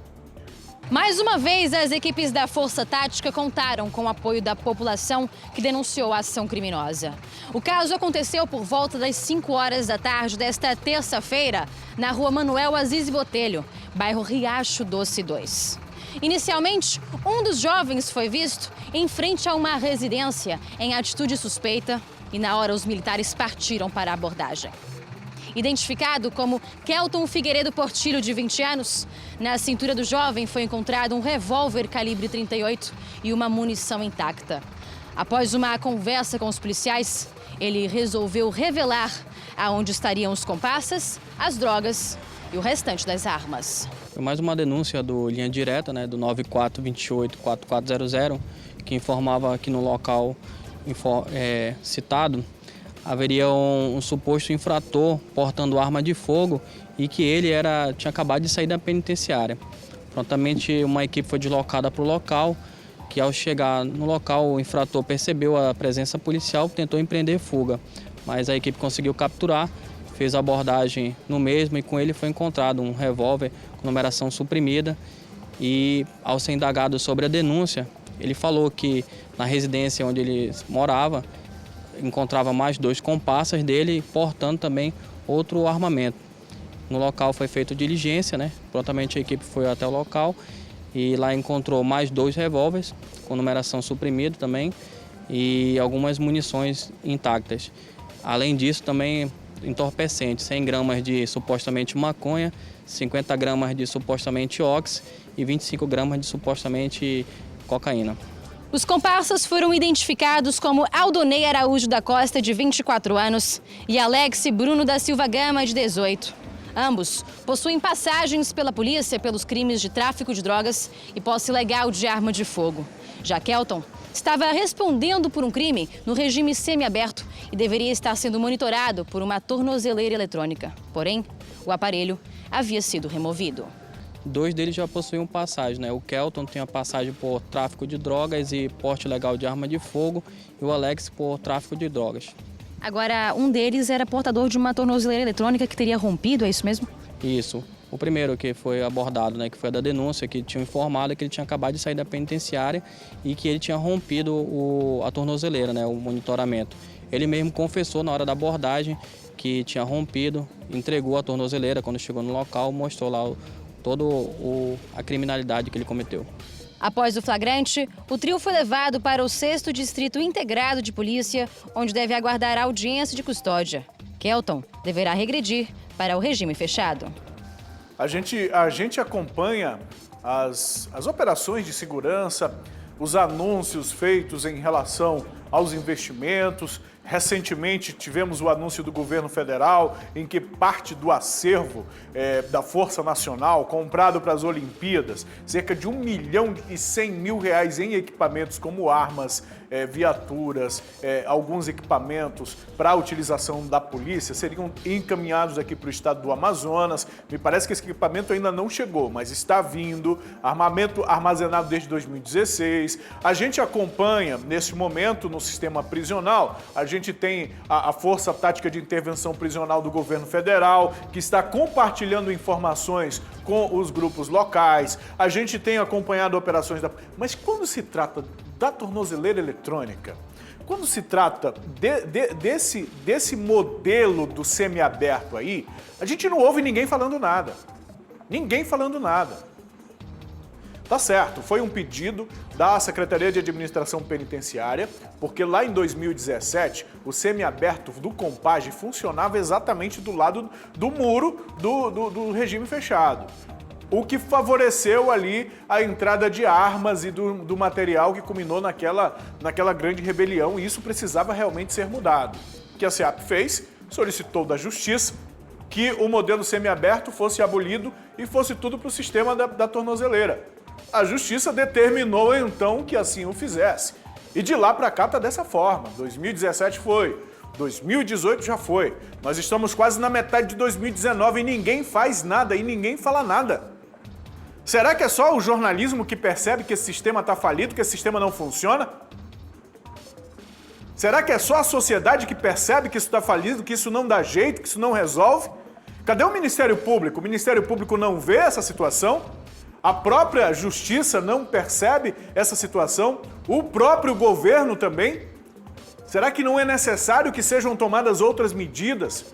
Mais uma vez, as equipes da Força Tática contaram com o apoio da população que denunciou a ação criminosa. O caso aconteceu por volta das 5 horas da tarde desta terça-feira, na rua Manuel Aziz Botelho, bairro Riacho Doce 2. Inicialmente, um dos jovens foi visto em frente a uma residência em atitude suspeita e, na hora, os militares partiram para a abordagem. Identificado como Kelton Figueiredo Portilho, de 20 anos, na cintura do jovem foi encontrado um revólver calibre 38 e uma munição intacta. Após uma conversa com os policiais, ele resolveu revelar aonde estariam os comparsas, as drogas e o restante das armas. Foi mais uma denúncia do Linha Direta, do 9428-4400, que informava que no local citado haveria um suposto infrator portando arma de fogo e que ele tinha acabado de sair da penitenciária. Prontamente uma equipe foi deslocada para o local, que ao chegar no local o infrator percebeu a presença policial e tentou empreender fuga. Mas a equipe conseguiu capturar, fez a abordagem no mesmo e com ele foi encontrado um revólver com numeração suprimida e ao ser indagado sobre a denúncia, ele falou que na residência onde ele morava encontrava mais 2 comparsas dele, portando também outro armamento. No local foi feita diligência, Prontamente a equipe foi até o local e lá encontrou mais 2 revólveres com numeração suprimida também e algumas munições intactas. Além disso, também entorpecentes, 100 gramas de supostamente maconha, 50 gramas de supostamente ox e 25 gramas de supostamente cocaína. Os comparsas foram identificados como Aldonei Araújo da Costa, de 24 anos, e Alex Bruno da Silva Gama, de 18. Ambos possuem passagens pela polícia pelos crimes de tráfico de drogas e posse ilegal de arma de fogo. Já Kelton estava respondendo por um crime no regime semiaberto e deveria estar sendo monitorado por uma tornozeleira eletrônica. Porém, o aparelho havia sido removido. 2 deles já possuíam passagem, O Kelton tem a passagem por tráfico de drogas e porte ilegal de arma de fogo e o Alex por tráfico de drogas. Agora, um deles era portador de uma tornozeleira eletrônica que teria rompido, é isso mesmo? Isso. O primeiro que foi abordado, que foi a da denúncia, que tinha informado que ele tinha acabado de sair da penitenciária e que ele tinha rompido a tornozeleira, o monitoramento. Ele mesmo confessou na hora da abordagem que tinha rompido, entregou a tornozeleira quando chegou no local, mostrou lá toda a criminalidade que ele cometeu. Após o flagrante, o trio foi levado para o 6º Distrito Integrado de Polícia, onde deve aguardar a audiência de custódia. Kelton deverá regredir para o regime fechado. A gente acompanha as operações de segurança, os anúncios feitos em relação aos investimentos. Recentemente tivemos o anúncio do governo federal em que parte do acervo da Força Nacional comprado para as Olimpíadas, cerca de R$ 1.100.000 em equipamentos como armas, viaturas, alguns equipamentos para a utilização da polícia seriam encaminhados aqui para o estado do Amazonas. Me parece que esse equipamento ainda não chegou, mas está vindo, armamento armazenado desde 2016. A gente acompanha, nesse momento, no sistema prisional, a gente tem a Força Tática de Intervenção Prisional do governo federal, que está compartilhando informações com os grupos locais. A gente tem acompanhado operações Mas quando se trata da tornozeleira eletrônica, quando se trata desse modelo do semiaberto aí, a gente não ouve ninguém falando nada. Ninguém falando nada. Tá certo, foi um pedido da Secretaria de Administração Penitenciária, porque lá em 2017 o semiaberto do Compage funcionava exatamente do lado do muro do regime fechado. O que favoreceu ali a entrada de armas e do material que culminou naquela grande rebelião, e isso precisava realmente ser mudado. O que a SEAP fez, solicitou da Justiça que o modelo semiaberto fosse abolido e fosse tudo para o sistema da tornozeleira. A Justiça determinou então que assim o fizesse. E de lá para cá está dessa forma. 2017 foi, 2018 já foi. Nós estamos quase na metade de 2019 e ninguém faz nada e ninguém fala nada. Será que é só o jornalismo que percebe que esse sistema está falido, que esse sistema não funciona? Será que é só a sociedade que percebe que isso está falido, que isso não dá jeito, que isso não resolve? Cadê o Ministério Público? O Ministério Público não vê essa situação? A própria Justiça não percebe essa situação? O próprio governo também? Será que não é necessário que sejam tomadas outras medidas?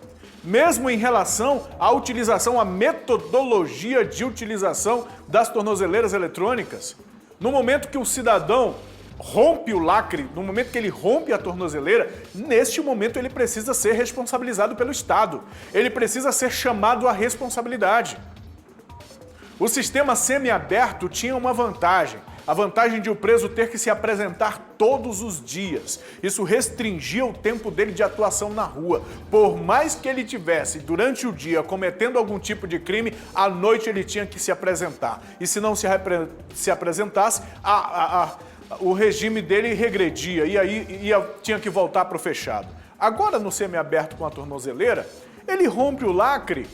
Mesmo em relação à utilização, à metodologia de utilização das tornozeleiras eletrônicas? No momento que o cidadão rompe o lacre, no momento que ele rompe a tornozeleira, neste momento ele precisa ser responsabilizado pelo Estado. Ele precisa ser chamado à responsabilidade. O sistema semiaberto tinha uma vantagem. A vantagem de o preso ter que se apresentar todos os dias. Isso restringia o tempo dele de atuação na rua. Por mais que ele tivesse, durante o dia, cometendo algum tipo de crime, à noite ele tinha que se apresentar. E se não se apresentasse, o regime dele regredia e aí tinha que voltar para o fechado. Agora, no semiaberto com a tornozeleira, ele rompe o lacre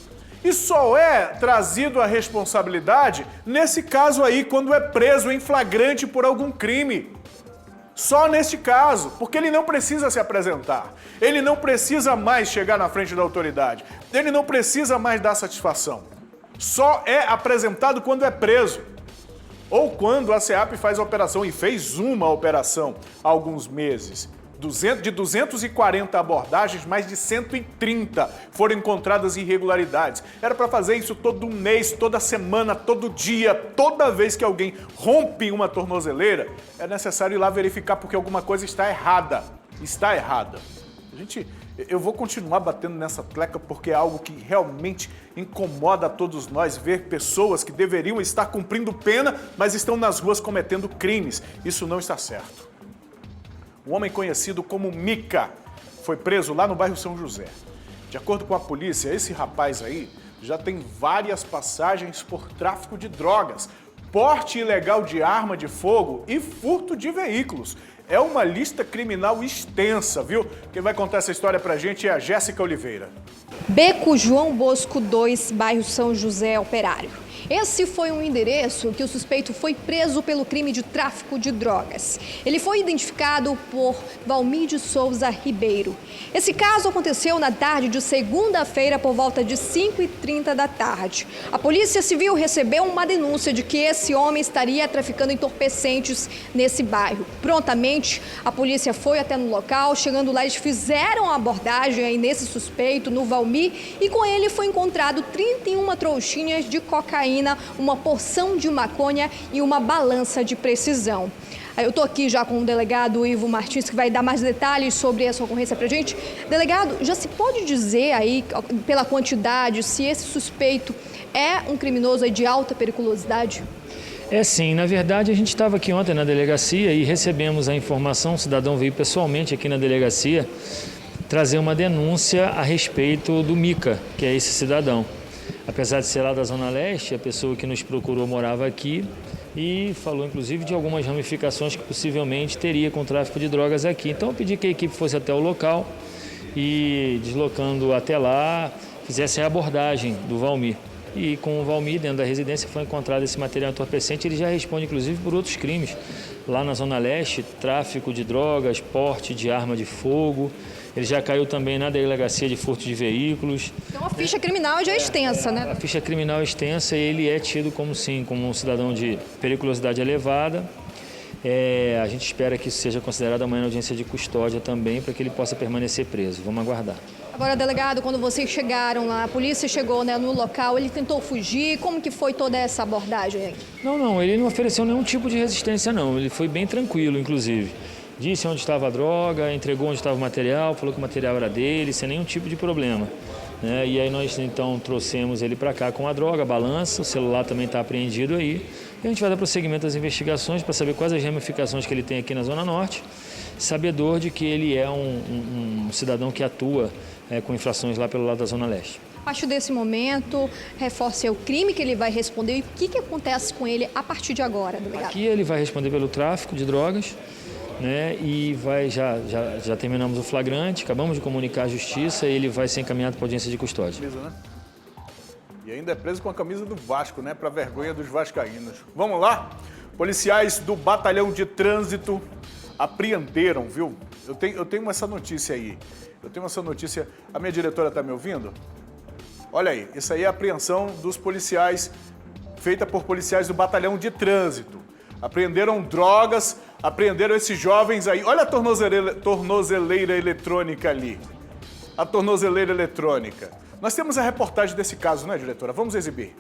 e só é trazido à responsabilidade nesse caso aí, quando é preso em flagrante por algum crime. Só neste caso, porque ele não precisa se apresentar. Ele não precisa mais chegar na frente da autoridade. Ele não precisa mais dar satisfação. Só é apresentado quando é preso. Ou quando a SEAP faz a operação, e fez uma operação há alguns meses. De 240 abordagens, mais de 130 foram encontradas irregularidades. Era para fazer isso todo mês, toda semana, todo dia, toda vez que alguém rompe uma tornozeleira, é necessário ir lá verificar porque alguma coisa está errada. Está errada. Eu vou continuar batendo nessa tecla porque é algo que realmente incomoda a todos nós, ver pessoas que deveriam estar cumprindo pena, mas estão nas ruas cometendo crimes. Isso não está certo. Um homem conhecido como Mica foi preso lá no bairro São José. De acordo com a polícia, esse rapaz aí já tem várias passagens por tráfico de drogas, porte ilegal de arma de fogo e furto de veículos. É uma lista criminal extensa, viu? Quem vai contar essa história pra gente é a Jéssica Oliveira. Beco João Bosco 2, bairro São José, Operário. Esse foi um endereço que o suspeito foi preso pelo crime de tráfico de drogas. Ele foi identificado por Valmir de Souza Ribeiro. Esse caso aconteceu na tarde de segunda-feira por volta de 5h30 da tarde. A Polícia Civil recebeu uma denúncia de que esse homem estaria traficando entorpecentes nesse bairro. Prontamente, a polícia foi até no local. Chegando lá, eles fizeram a abordagem aí nesse suspeito, no Valmir, e com ele foi encontrado 31 trouxinhas de cocaína, uma porção de maconha e uma balança de precisão. Eu estou aqui já com o delegado Ivo Martins, que vai dar mais detalhes sobre essa ocorrência para a gente. Delegado, já se pode dizer aí, pela quantidade, se esse suspeito é um criminoso de alta periculosidade? É sim, na verdade a gente estava aqui ontem na delegacia e recebemos a informação, o cidadão veio pessoalmente aqui na delegacia trazer uma denúncia a respeito do Mica, que é esse cidadão. Apesar de ser lá da Zona Leste, a pessoa que nos procurou morava aqui e falou inclusive de algumas ramificações que possivelmente teria com o tráfico de drogas aqui. Então eu pedi que a equipe fosse até o local e, deslocando até lá, fizesse a abordagem do Valmir. E com o Valmir, dentro da residência, foi encontrado esse material entorpecente. Ele já responde inclusive por outros crimes. Lá na Zona Leste, tráfico de drogas, porte de arma de fogo. Ele já caiu também na delegacia de furto de veículos. Então a ficha criminal já é extensa, né? A ficha criminal é extensa e ele é tido como sim, como um cidadão de periculosidade elevada. A gente espera que isso seja considerado amanhã na audiência de custódia também, para que ele possa permanecer preso. Vamos aguardar. Agora, delegado, quando vocês chegaram lá, a polícia chegou, né, no local, ele tentou fugir, como que foi toda essa abordagem aí? Não, ele não ofereceu nenhum tipo de resistência não, ele foi bem tranquilo, inclusive. Disse onde estava a droga, entregou onde estava o material, falou que o material era dele, sem nenhum tipo de problema. Né? E aí nós então trouxemos ele para cá com a droga, a balança, o celular também está apreendido aí. E a gente vai dar prosseguimento às investigações para saber quais as ramificações que ele tem aqui na Zona Norte, sabedor de que ele é um cidadão que atua com infrações lá pelo lado da Zona Leste. partir desse momento, reforça o crime que ele vai responder e o que acontece com ele a partir de agora, delegado? Aqui ele vai responder pelo tráfico de drogas, né? E já terminamos o flagrante, acabamos de comunicar à justiça e ele vai ser encaminhado para audiência de custódia. E ainda é preso com a camisa do Vasco, né? Para vergonha dos vascaínos. Vamos lá? Policiais do Batalhão de Trânsito apreenderam, viu? Eu tenho essa notícia aí. A minha diretora está me ouvindo? Olha aí, isso aí é a apreensão dos policiais, feita por policiais do Batalhão de Trânsito. Apreenderam drogas, apreenderam esses jovens aí. Olha a tornozeleira eletrônica ali. A tornozeleira eletrônica. Nós temos a reportagem desse caso, né, diretora? Vamos exibir.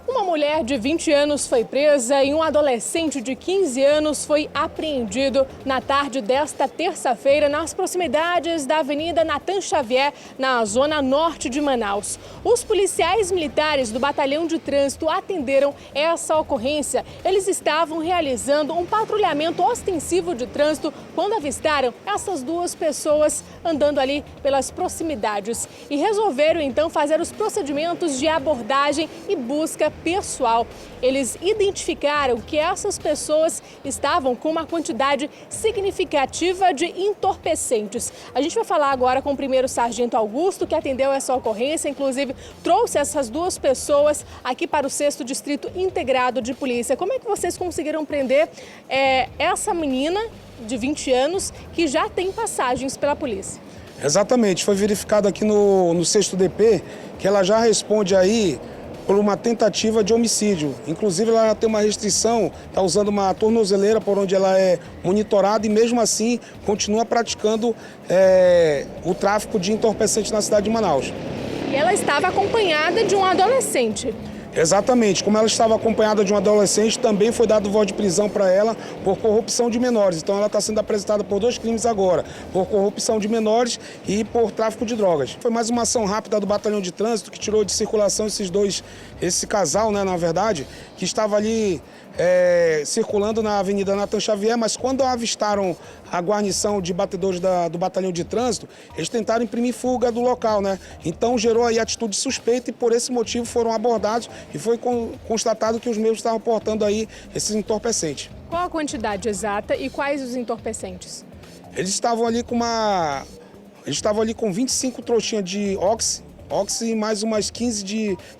Uma mulher de 20 anos foi presa e um adolescente de 15 anos foi apreendido na tarde desta terça-feira nas proximidades da Avenida Nathan Xavier, na zona norte de Manaus. Os policiais militares do Batalhão de Trânsito atenderam essa ocorrência. Eles estavam realizando um patrulhamento ostensivo de trânsito quando avistaram essas duas pessoas andando ali pelas proximidades e resolveram então fazer os procedimentos de abordagem e busca pessoal. Eles identificaram que essas pessoas estavam com uma quantidade significativa de entorpecentes. A gente vai falar agora com o primeiro sargento Augusto, que atendeu essa ocorrência, inclusive trouxe essas duas pessoas aqui para o 6º Distrito Integrado de Polícia. Como é que vocês conseguiram prender essa menina de 20 anos que já tem passagens pela polícia? Exatamente, foi verificado aqui no 6º DP que ela já responde aí por uma tentativa de homicídio. Inclusive, ela tem uma restrição, está usando uma tornozeleira por onde ela é monitorada e, mesmo assim, continua praticando o tráfico de entorpecente na cidade de Manaus. E ela estava acompanhada de um adolescente. Exatamente. Como ela estava acompanhada de um adolescente, também foi dado voz de prisão para ela por corrupção de menores. Então, ela está sendo apresentada por 2 crimes agora, por corrupção de menores e por tráfico de drogas. Foi mais uma ação rápida do Batalhão de Trânsito que tirou de circulação esse casal, né, na verdade, que estava ali circulando na Avenida Nathan Xavier, mas quando avistaram a guarnição de batedores do Batalhão de Trânsito, eles tentaram imprimir fuga do local, né? Então gerou aí atitude suspeita e por esse motivo foram abordados e foi constatado que os mesmos estavam portando aí esses entorpecentes. Qual a quantidade exata e quais os entorpecentes? Eles estavam ali com 25 trouxinhas de oxi e mais umas 15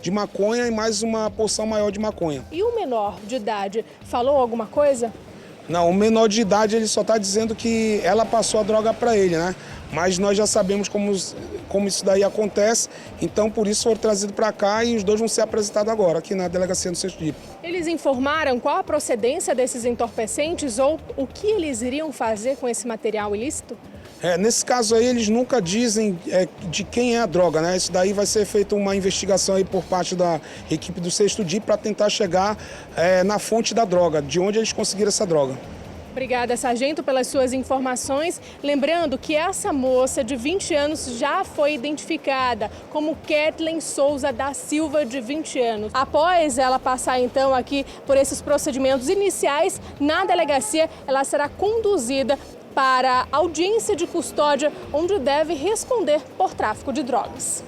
de maconha e mais uma porção maior de maconha. E o menor de idade falou alguma coisa? Não, o menor de idade ele só está dizendo que ela passou a droga para ele, né? Mas nós já sabemos como isso daí acontece, então por isso foram trazidos para cá e os dois vão ser apresentados agora, aqui na delegacia do 6º DIP. Eles informaram qual a procedência desses entorpecentes ou o que eles iriam fazer com esse material ilícito? Nesse caso aí, eles nunca dizem de quem é a droga, né? Isso daí vai ser feita uma investigação aí por parte da equipe do 6º DIP para tentar chegar na fonte da droga, de onde eles conseguiram essa droga. Obrigada, sargento, pelas suas informações. Lembrando que essa moça de 20 anos já foi identificada como Kathleen Souza da Silva, de 20 anos. Após ela passar, então, aqui por esses procedimentos iniciais, na delegacia, ela será conduzida para audiência de custódia, onde deve responder por tráfico de drogas.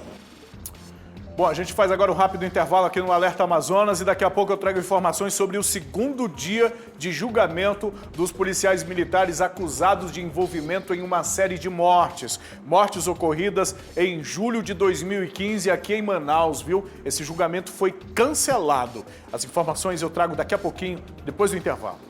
Bom, a gente faz agora um rápido intervalo aqui no Alerta Amazonas e daqui a pouco eu trago informações sobre o 2º dia de julgamento dos policiais militares acusados de envolvimento em uma série de mortes. Mortes ocorridas em julho de 2015 aqui em Manaus, viu? Esse julgamento foi cancelado. As informações eu trago daqui a pouquinho, depois do intervalo.